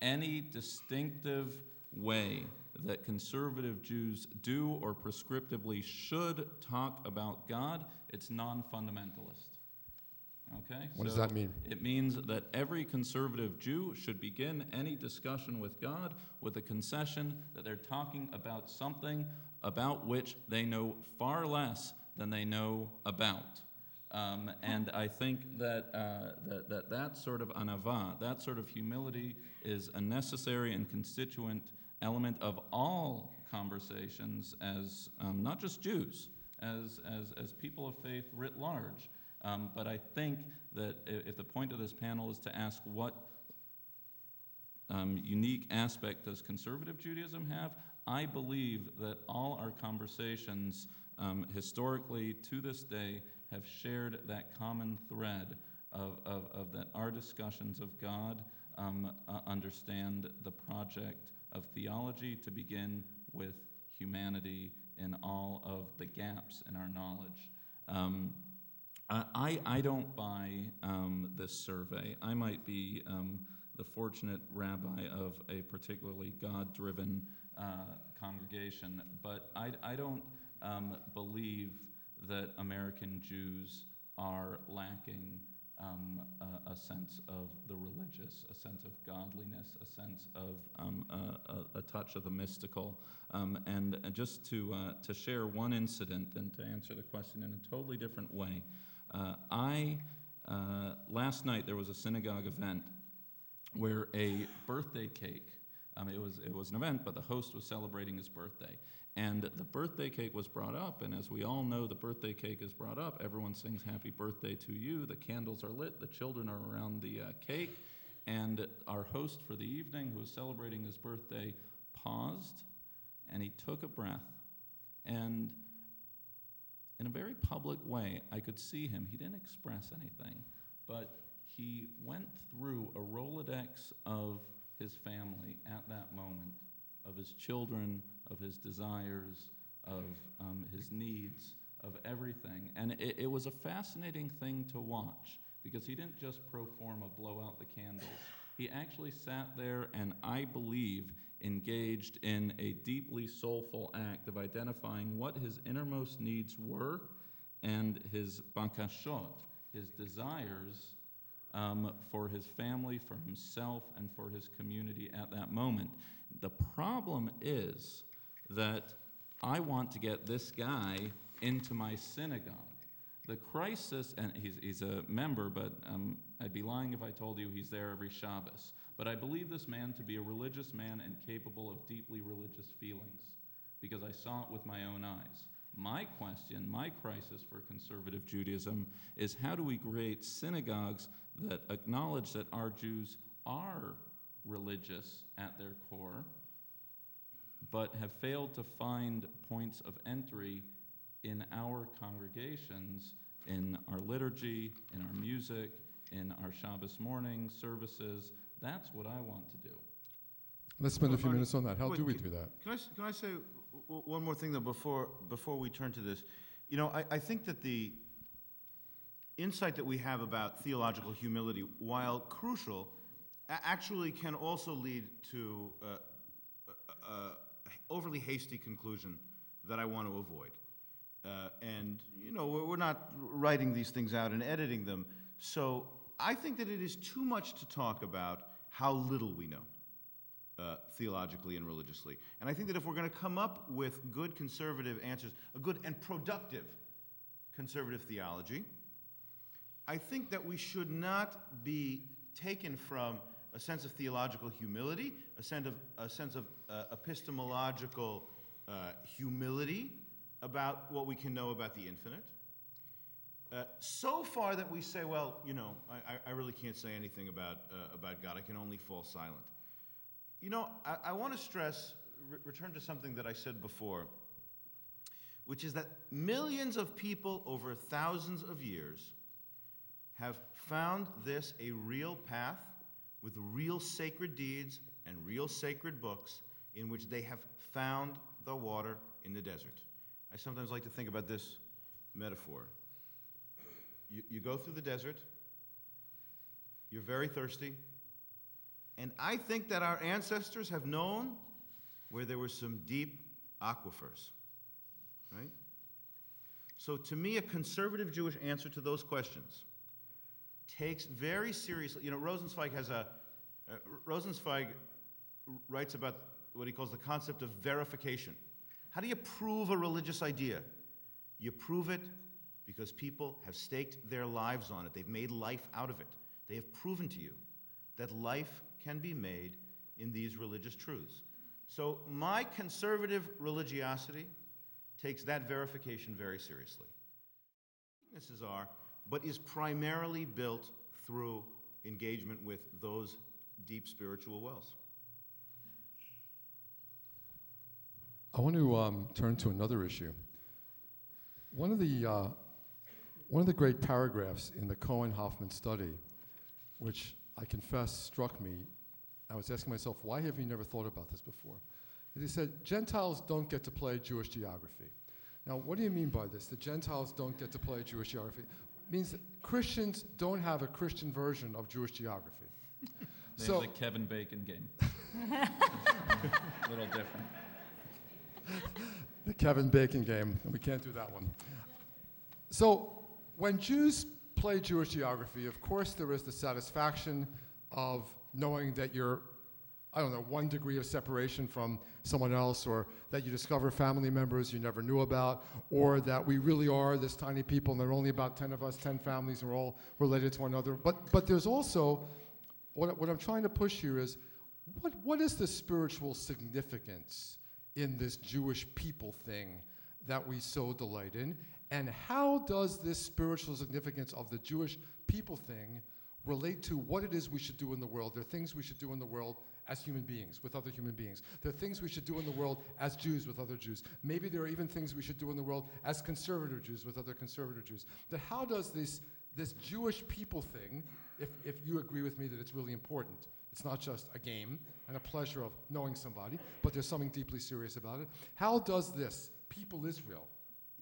any distinctive way that conservative Jews do or prescriptively should talk about God, it's non-fundamentalist. Okay? What does that mean? It means that every conservative Jew should begin any discussion with God with a concession that they're talking about something about which they know far less than they know about. And I think that that sort of anava, that sort of humility, is a necessary and constituent element of all conversations, as not just Jews, as people of faith writ large. But I think that if the point of this panel is to ask what unique aspect does conservative Judaism have, I believe that all our conversations historically to this day have shared that common thread of that our discussions of God understand the project of theology to begin with humanity in all of the gaps in our knowledge. I don't buy this survey. I might be the fortunate rabbi of a particularly God-driven congregation, but I don't believe that American Jews are lacking a sense of the religious, a sense of godliness, a sense of a touch of the mystical. And just to share one incident and to answer the question in a totally different way, last night there was a synagogue event where a birthday cake, it was an event, but the host was celebrating his birthday. And the birthday cake was brought up, and as we all know, the birthday cake is brought up. Everyone sings happy birthday to you. The candles are lit. The children are around the cake. And our host for the evening, who was celebrating his birthday, paused, and he took a breath. And in a very public way, I could see him. He didn't express anything, but he went through a Rolodex of his family at that moment, of his children, of his desires, of his needs, of everything. And it was a fascinating thing to watch, because he didn't just pro forma blow out the candles. He actually sat there and, I believe, engaged in a deeply soulful act of identifying what his innermost needs were and his bakashot, his desires for his family, for himself, and for his community at that moment. The problem is that I want to get this guy into my synagogue. The crisis, and he's a member, but I'd be lying if I told you he's there every Shabbos. But I believe this man to be a religious man and capable of deeply religious feelings, because I saw it with my own eyes. My question, my crisis for conservative Judaism is, how do we create synagogues that acknowledge that our Jews are religious at their core, but have failed to find points of entry in our congregations, in our liturgy, in our music, in our Shabbos morning services? That's what I want to do. Let's spend a few minutes on that. How do we do that? Can I say one more thing, though, before we turn to this? You know, I think that the insight that we have about theological humility, while crucial, actually can also lead to overly hasty conclusion that I want to avoid. And, you know, we're not writing these things out and editing them. So I think that it is too much to talk about how little we know theologically and religiously. And I think that if we're going to come up with good conservative answers, a good and productive conservative theology, I think that we should not be taken from a sense of theological humility, a sense of epistemological humility about what we can know about the infinite, So far that we say, well, you know, I really can't say anything about God. I can only fall silent. You know, I want to stress, return to something that I said before, which is that millions of people over thousands of years have found this a real path with real sacred deeds and real sacred books in which they have found the water in the desert. I sometimes like to think about this metaphor. You go through the desert, you're very thirsty, and I think that our ancestors have known where there were some deep aquifers, right? So to me, a conservative Jewish answer to those questions takes very seriously, you know, Rosenzweig writes about what he calls the concept of verification. How do you prove a religious idea? You prove it because people have staked their lives on it. They've made life out of it. They have proven to you that life can be made in these religious truths. So my conservative religiosity takes that verification very seriously. Weaknesses are, but is primarily built through engagement with those deep spiritual wells. I want to turn to another issue. One of the great paragraphs in the Cohen-Hoffman study, which I confess struck me, I was asking myself, why have you never thought about this before? And he said, Gentiles don't get to play Jewish geography. Now, what do you mean by this? The Gentiles don't get to play Jewish geography? It means that Christians don't have a Christian version of Jewish geography. They So, have the Kevin Bacon game. A little different. the Kevin Bacon game, we can't do that one. So, when Jews play Jewish geography, of course there is the satisfaction of knowing that you're, I don't know, 1 degree of separation from someone else, or that you discover family members you never knew about, or that we really are this tiny people and there are only about 10 of us, 10 families, and we're all related to one another. But there's also, what I'm trying to push here is, what is the spiritual significance in this Jewish people thing that we so delight in? And how does this spiritual significance of the Jewish people thing relate to what it is we should do in the world? There are things we should do in the world as human beings, with other human beings. There are things we should do in the world as Jews with other Jews. Maybe there are even things we should do in the world as conservative Jews with other conservative Jews. But how does this Jewish people thing, if you agree with me that it's really important, it's not just a game and a pleasure of knowing somebody, but there's something deeply serious about it. How does this people Israel,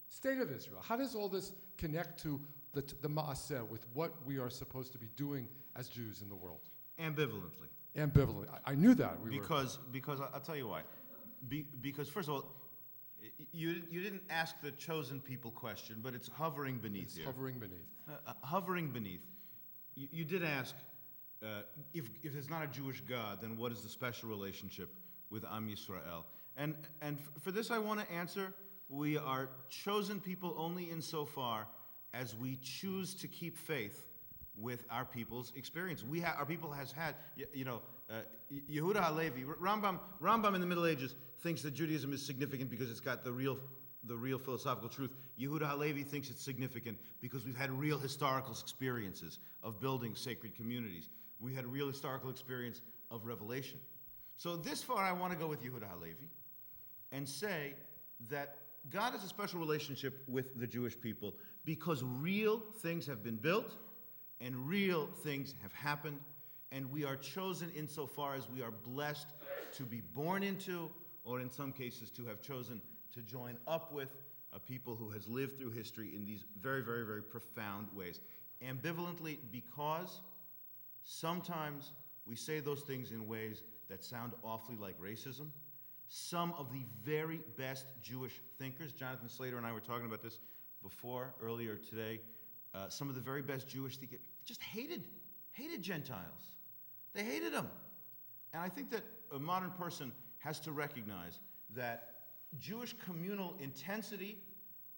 state of Israel, how does all this connect to the Maaseh, with what we are supposed to be doing as Jews in the world? Ambivalently. Ambivalently. I knew that. Because I'll tell you why. Because first of all, you didn't ask the chosen people question, but it's hovering beneath here. Hovering beneath. Hovering beneath. You did ask, if there's not a Jewish God, then what is the special relationship with Am Yisrael? And for this I want to answer, we are chosen people only insofar as we choose to keep faith with our people's experience. Our people has had, Yehuda Halevi, Rambam in the Middle Ages thinks that Judaism is significant because it's got the real philosophical truth. Yehuda Halevi thinks it's significant because we've had real historical experiences of building sacred communities. We had a real historical experience of revelation. So this far I want to go with Yehuda Halevi and say that God has a special relationship with the Jewish people because real things have been built and real things have happened, and we are chosen insofar as we are blessed to be born into, or in some cases to have chosen to join up with, a people who has lived through history in these very, very, very profound ways. Ambivalently, because sometimes we say those things in ways that sound awfully like racism. Some of the very best Jewish thinkers, Jonathan Slater and I were talking about this earlier today, some of the very best Jewish thinkers just hated Gentiles. They hated them. And I think that a modern person has to recognize that Jewish communal intensity,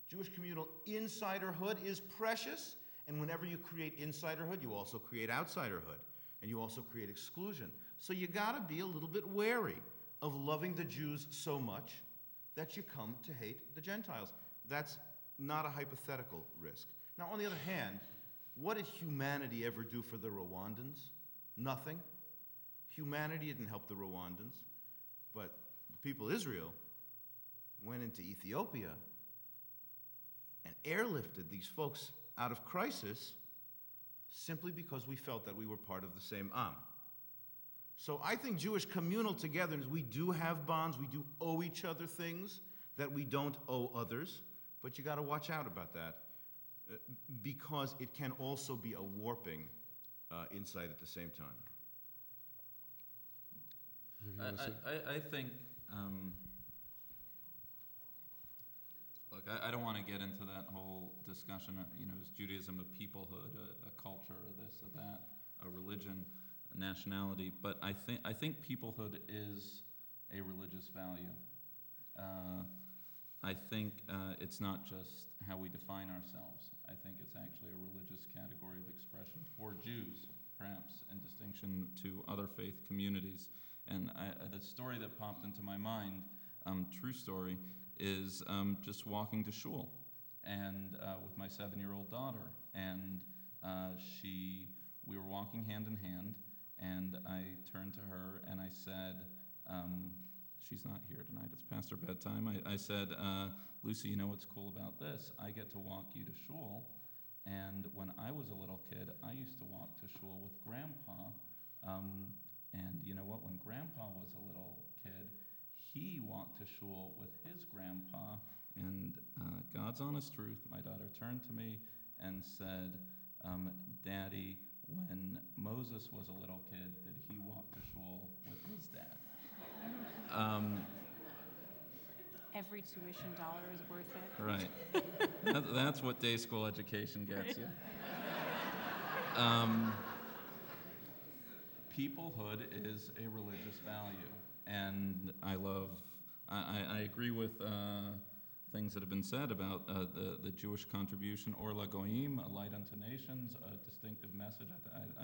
Jewish communal insiderhood is precious, and whenever you create insiderhood, you also create outsiderhood, and you also create exclusion. So you gotta be a little bit wary of loving the Jews so much that you come to hate the Gentiles. That's not a hypothetical risk. Now, on the other hand, what did humanity ever do for the Rwandans? Nothing. Humanity didn't help the Rwandans, but the people of Israel went into Ethiopia and airlifted these folks out of crisis simply because we felt that we were part of the same Am. So I think Jewish communal togetherness, we do have bonds, we do owe each other things that we don't owe others, but you got to watch out about that because it can also be a warping insight at the same time. I think, look, I don't want to get into that whole discussion, is Judaism a peoplehood, a culture, this or that, a religion, a nationality, but I think peoplehood is a religious value. I think it's not just how we define ourselves. I think it's actually a religious category of expression for Jews, perhaps, in distinction to other faith communities. And the story that popped into my mind, true story, is just walking to shul and with my 7-year-old daughter. And we were walking hand in hand, and I turned to her and I said, she's not here tonight, it's past her bedtime. I said, Lucy, you know what's cool about this? I get to walk you to shul, and when I was a little kid, I used to walk to shul with Grandpa, and you know what? When Grandpa was a little kid, he walked to shul with his grandpa, and God's honest truth, my daughter turned to me and said, Daddy, when Moses was a little kid, did he walk to shul with his dad? Every tuition dollar is worth it. Right. That's what day school education gets you. Peoplehood is a religious value, and I agree with things that have been said about the Jewish contribution, Or La Goyim, a light unto nations, a distinctive message.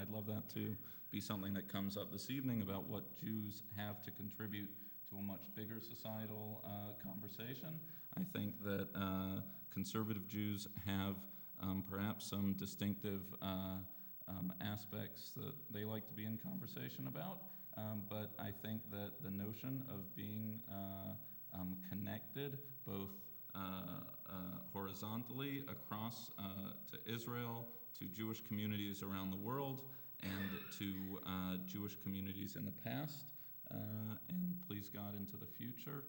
I'd love that to be something that comes up this evening about what Jews have to contribute to a much bigger societal conversation. I think that conservative Jews have perhaps some distinctive aspects that they like to be in conversation about, but I think that the notion of being connected both horizontally across to Israel, to Jewish communities around the world, and to Jewish communities in the past, and please God into the future,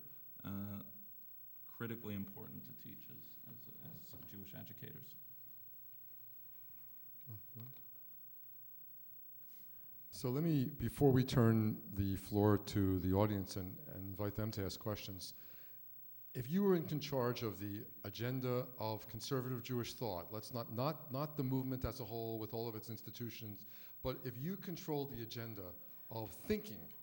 critically important to teach as Jewish educators. So let me, before we turn the floor to the audience and invite them to ask questions, if you were in charge of the agenda of conservative Jewish thought, let's not the movement as a whole with all of its institutions, but if you controlled the agenda of thinking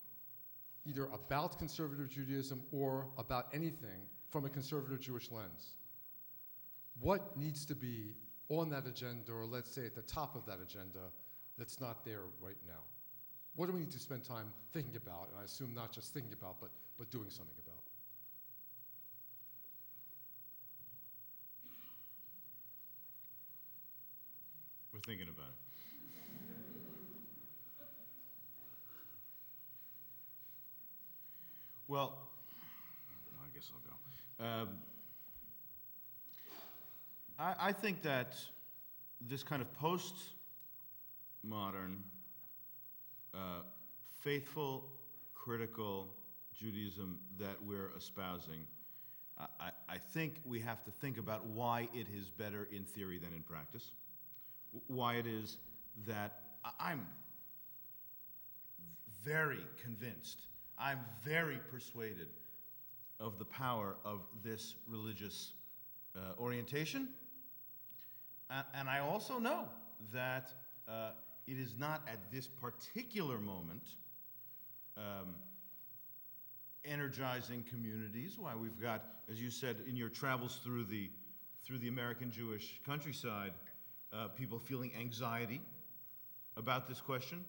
either about conservative Judaism or about anything from a conservative Jewish lens, what needs to be on that agenda, or let's say at the top of that agenda, that's not there right now? What do we need to spend time thinking about? And I assume not just thinking about, but doing something about. We're thinking about it. Well, I guess I'll go. I think that this kind of post-modern, faithful, critical Judaism that we're espousing, I think we have to think about why it is better in theory than in practice. Why it is that I'm very convinced, I'm very persuaded of the power of this religious orientation. And I also know that it is not at this particular moment energizing communities. Why we've got, as you said, in your travels through the American Jewish countryside, people feeling anxiety about this question.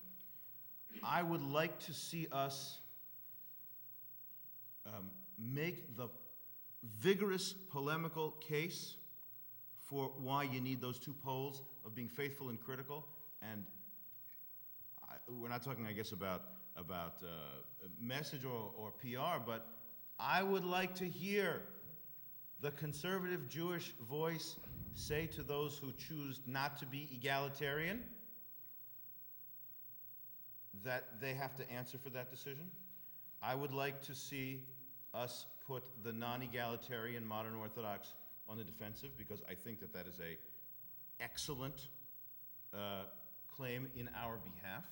I would like to see us make the vigorous polemical case for why you need those two poles of being faithful and critical. And we're not talking, I guess, about message or PR, but I would like to hear the conservative Jewish voice say to those who choose not to be egalitarian that they have to answer for that decision. I would like to see us put the non-egalitarian modern Orthodox on the defensive, because I think that that is a excellent claim in our behalf.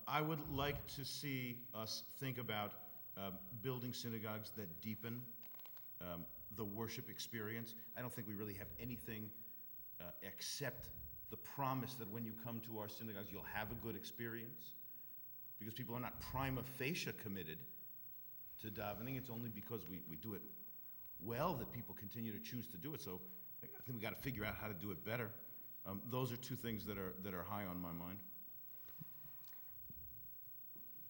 I would like to see us think about building synagogues that deepen the worship experience. I don't think we really have anything except the promise that when you come to our synagogues, you'll have a good experience, because people are not prima facie committed to davening. It's only because we do it well that people continue to choose to do it. So I think we got to figure out how to do it better. Those are two things that are high on my mind.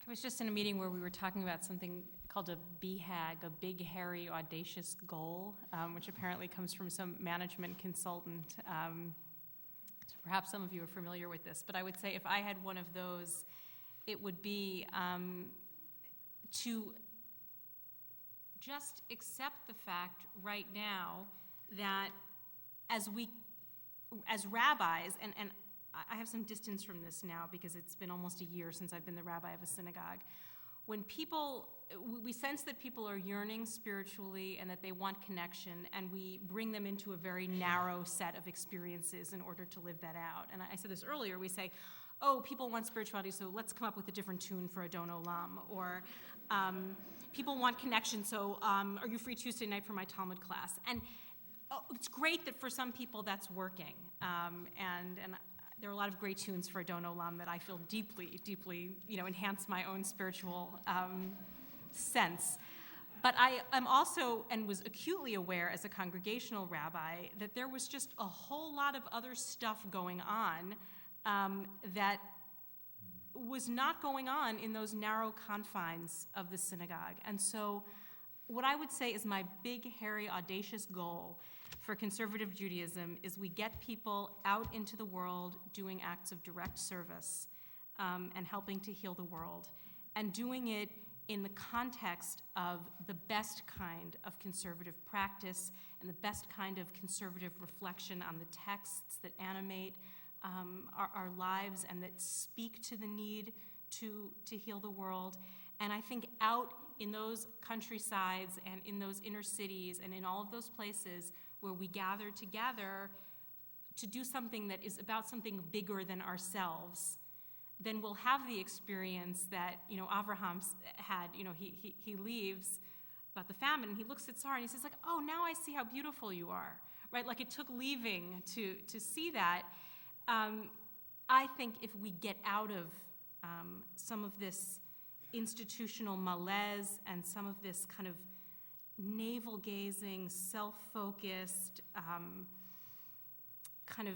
I was just in a meeting where we were talking about something called a BHAG, a big, hairy, audacious goal, which apparently comes from some management consultant. So perhaps some of you are familiar with this, but I would say if I had one of those, it would be to just accept the fact right now that as rabbis, and I have some distance from this now because it's been almost a year since I've been the rabbi of a synagogue. When we sense that people are yearning spiritually and that they want connection, and we bring them into a very narrow set of experiences in order to live that out. And I said this earlier, we say, oh, people want spirituality, so let's come up with a different tune for Adon Olam. Or people want connection, so are you free Tuesday night for my Talmud class? And it's great that for some people that's working. And there are a lot of great tunes for Adon Olam that I feel deeply, deeply, enhance my own spiritual sense. But I am also, and was acutely aware as a congregational rabbi, that there was just a whole lot of other stuff going on that was not going on in those narrow confines of the synagogue. And so what I would say is my big, hairy, audacious goal for conservative Judaism is we get people out into the world doing acts of direct service and helping to heal the world, and doing it in the context of the best kind of conservative practice and the best kind of conservative reflection on the texts that animate our lives and that speak to the need to heal the world. And I think out in those countrysides and in those inner cities and in all of those places where we gather together to do something that is about something bigger than ourselves, then we'll have the experience that, Avraham had. He leaves about the famine, and he looks at Sarah and he says, like, oh, now I see how beautiful you are, right? Like, it took leaving to see that. I think if we get out of some of this institutional malaise and some of this kind of navel-gazing, self-focused, kind of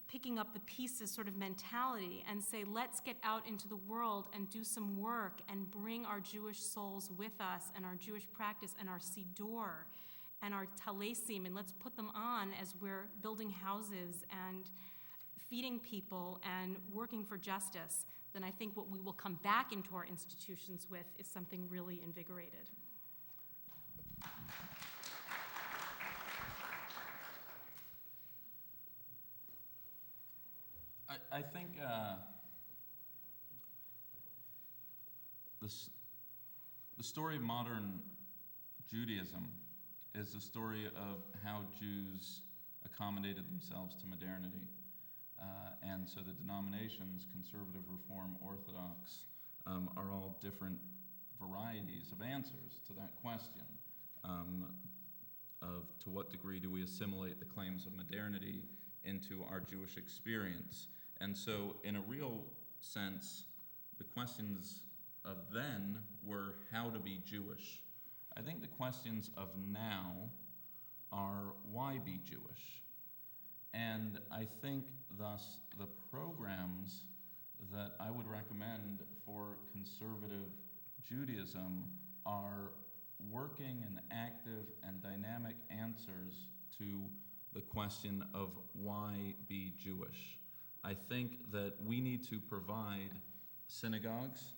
picking up the pieces sort of mentality, and say, let's get out into the world and do some work and bring our Jewish souls with us and our Jewish practice and our Siddur and our Talesim, and let's put them on as we're building houses and feeding people and working for justice, then I think what we will come back into our institutions with is something really invigorated. I think the story of modern Judaism is the story of how Jews accommodated themselves to modernity. And so the denominations, conservative, reform, orthodox, are all different varieties of answers to that question of to what degree do we assimilate the claims of modernity into our Jewish experience. And so in a real sense, the questions of then were how to be Jewish. I think the questions of now are why be Jewish? And I think thus the programs that I would recommend for conservative Judaism are working and active and dynamic answers to the question of why be Jewish. I think that we need to provide synagogues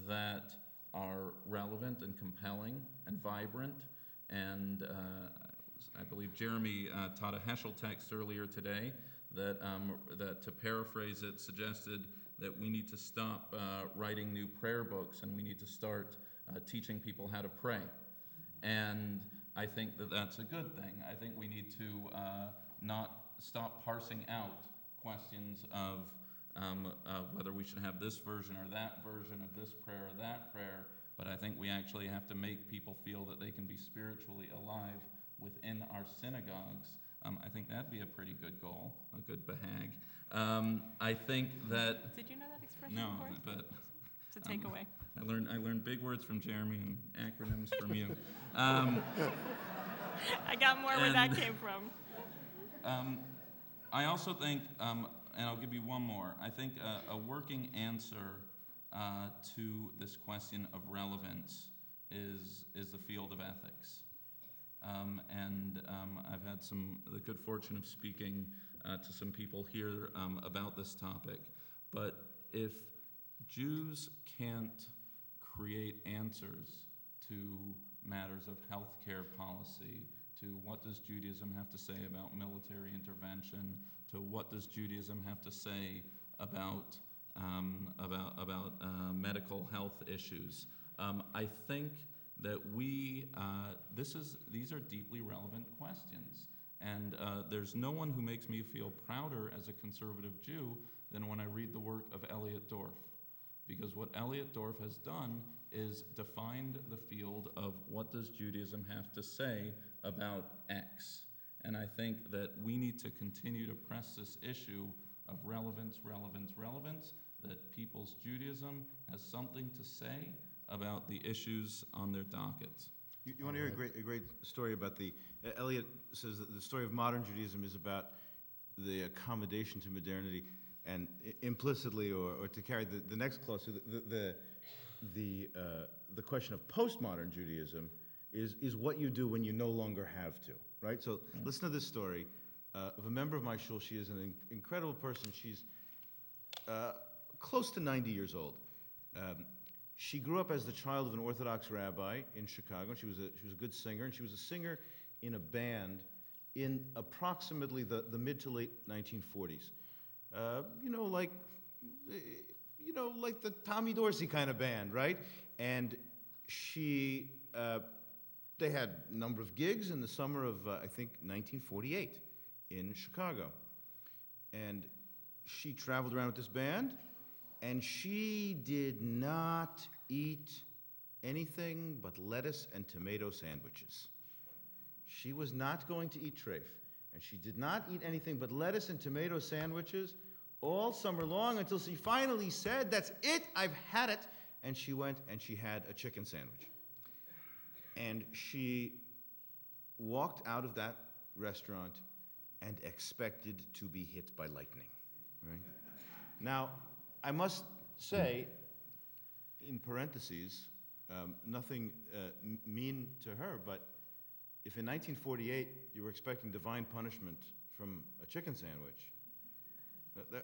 that are relevant and compelling and vibrant. And I believe Jeremy taught a Heschel text earlier today that, to paraphrase it, suggested that we need to stop writing new prayer books and we need to start teaching people how to pray. And I think that that's a good thing. I think we need to not stop parsing out questions of whether we should have this version or that version of this prayer or that prayer, but I think we actually have to make people feel that they can be spiritually alive within our synagogues. I think that'd be a pretty good goal, a good behag. I think that... Did you know that expression No, before? but... It's a takeaway. I learned big words from Jeremy and acronyms from you. I got more where that came from. I also think, and I'll give you one more, I think a working answer to this question of relevance is the field of ethics. I've had the good fortune of speaking to some people here about this topic. But if Jews can't create answers to matters of healthcare policy, to what does Judaism have to say about military intervention, to what does Judaism have to say about medical health issues, I think that these are deeply relevant questions. And there's no one who makes me feel prouder as a conservative Jew than when I read the work of Elliot Dorff. Because what Elliot Dorff has done is defined the field of what does Judaism have to say about X. And I think that we need to continue to press this issue of relevance, that people's Judaism has something to say about the issues on their dockets. You want to hear a great story about Eliot says that the story of modern Judaism is about the accommodation to modernity, and implicitly, or to carry the next clause, the question of postmodern Judaism is what you do when you no longer have to, right? So listen to this story of a member of my shul. She is an incredible person. She's close to 90 years old. She grew up as the child of an Orthodox rabbi in Chicago. She was a good singer, and she was a singer in a band in approximately the mid to late 1940s. Like the Tommy Dorsey kind of band, right? And they had a number of gigs in the summer of, I think, 1948 in Chicago. And she traveled around with this band, and she did not eat anything but lettuce and tomato sandwiches. She was not going to eat treif, and she did not eat anything but lettuce and tomato sandwiches all summer long until she finally said, "That's it, I've had it." And she went and she had a chicken sandwich. And she walked out of that restaurant and expected to be hit by lightning, right? Now, I must say, in parentheses, nothing mean to her, but if in 1948 you were expecting divine punishment from a chicken sandwich,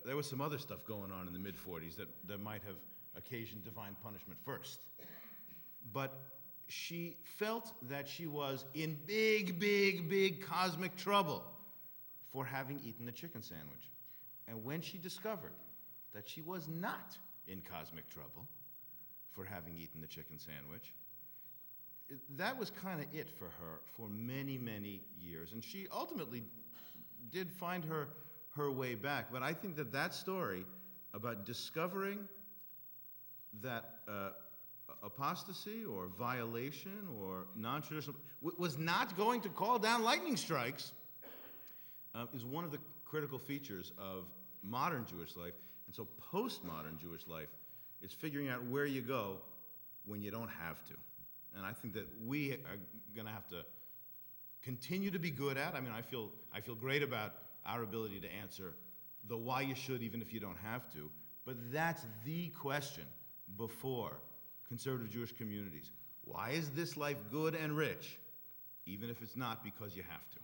there was some other stuff going on in the mid-40s that might have occasioned divine punishment first. But she felt that she was in big cosmic trouble for having eaten the chicken sandwich. And when she discovered that she was not in cosmic trouble for having eaten the chicken sandwich, that was kind of it for her for many, many years. And she ultimately did find her way back. But I think that story about discovering that apostasy or violation or non-traditional was not going to call down lightning strikes is one of the critical features of modern Jewish life. And so postmodern Jewish life is figuring out where you go when you don't have to. And I think that we are going to have to continue to be good at. I mean, I feel great about our ability to answer the why you should even if you don't have to. But that's the question before conservative Jewish communities. Why is this life good and rich, even if it's not because you have to?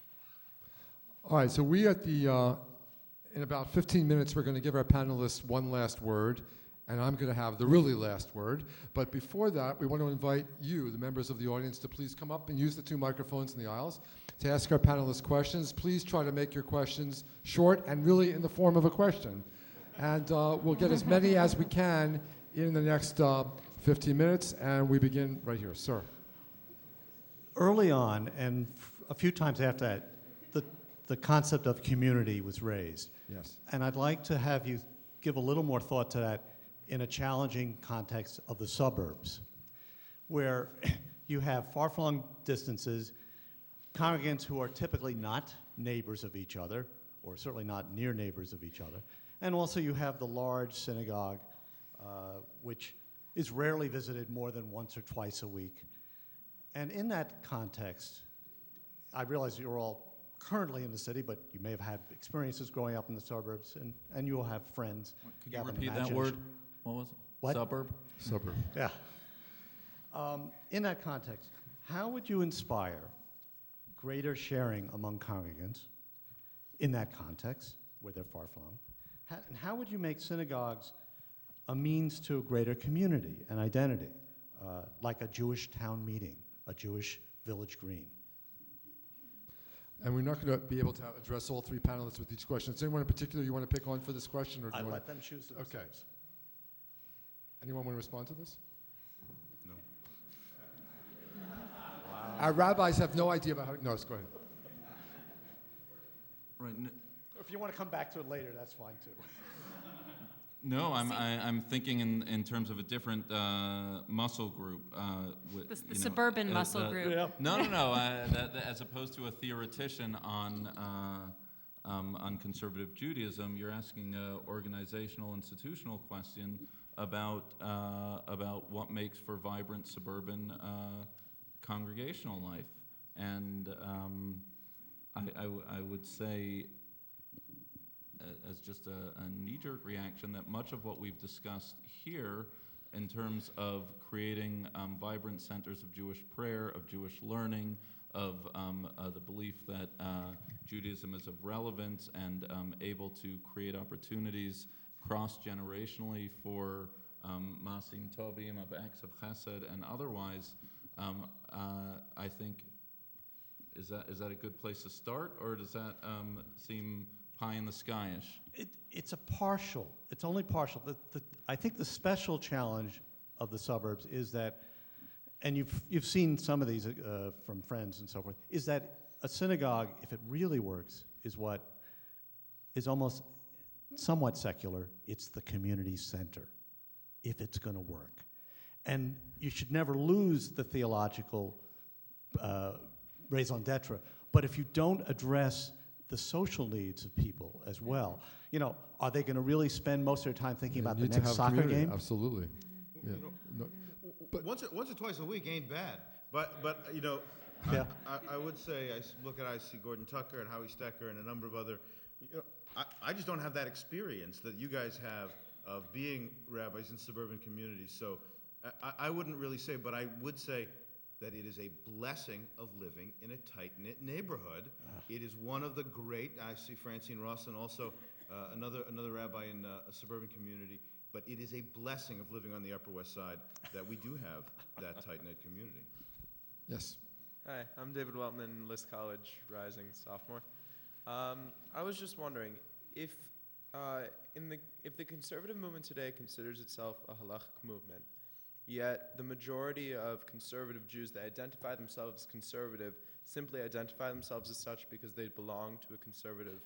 All right, so we at the, in about 15 minutes, we're going to give our panelists one last word, and I'm going to have the really last word. But before that, we want to invite you, the members of the audience, to please come up and use the 2 microphones in the aisles to ask our panelists questions. Please try to make your questions short and really in the form of a question. And we'll get as many as we can in the next 15 minutes, and we begin right here. Sir. Early on, and a few times after that, the concept of community was raised. Yes. And I'd like to have you give a little more thought to that in a challenging context of the suburbs, where you have far-flung distances, congregants who are typically not neighbors of each other, or certainly not near neighbors of each other, and also you have the large synagogue, which is rarely visited more than once or twice a week. And in that context, I realize you're all currently in the city, but you may have had experiences growing up in the suburbs, and you will have friends. Could you repeat that word? What was it? What? Suburb? Suburb. Yeah. In that context, how would you inspire greater sharing among congregants in that context, where they're far-flung? And how would you make synagogues a means to a greater community and identity, like a Jewish town meeting, a Jewish village green? And we're not going to be able to address all 3 panelists with each question. Is there anyone in particular you want to pick on for this question? Or do I you want let them choose themselves. Okay. Anyone want to respond to this? No. Our rabbis have no idea about how. No, go ahead. Right. If you want to come back to it later, that's fine too. No, I'm thinking in terms of a different muscle group. The suburban muscle group. Yeah. No. That, as opposed to a theoretician on conservative Judaism, you're asking an organizational, institutional question about what makes for vibrant suburban congregational life, and I would say, as just a knee-jerk reaction, that much of what we've discussed here in terms of creating vibrant centers of Jewish prayer, of Jewish learning, of the belief that Judaism is of relevance and able to create opportunities cross-generationally for Masim Tovim, of acts of chesed and otherwise, I think, is that a good place to start, or does that seem pie in the sky-ish? It's only partial. I think the special challenge of the suburbs is that, and you've seen some of these from friends and so forth, is that a synagogue, if it really works, is what is almost somewhat secular. It's the community center, if it's going to work. And you should never lose the theological raison d'etre. But if you don't address the social needs of people as well, are they going to really spend most of their time thinking about the next soccer game? Absolutely. Yeah. But once or twice a week ain't bad. But Yeah. I would say, I see Gordon Tucker and Howie Stecker and a number of other, I just don't have that experience that you guys have of being rabbis in suburban communities. So I wouldn't really say, but I would say that it is a blessing of living in a tight-knit neighborhood. It is one of the great, I see Francine Rawson also, another rabbi in a suburban community, but it is a blessing of living on the Upper West Side that we do have that tight-knit community. Yes. Hi, I'm David Weltman, List College, rising sophomore. I was just wondering if the conservative movement today considers itself a halachic movement, yet the majority of conservative Jews that identify themselves as conservative simply identify themselves as such because they belong to a conservative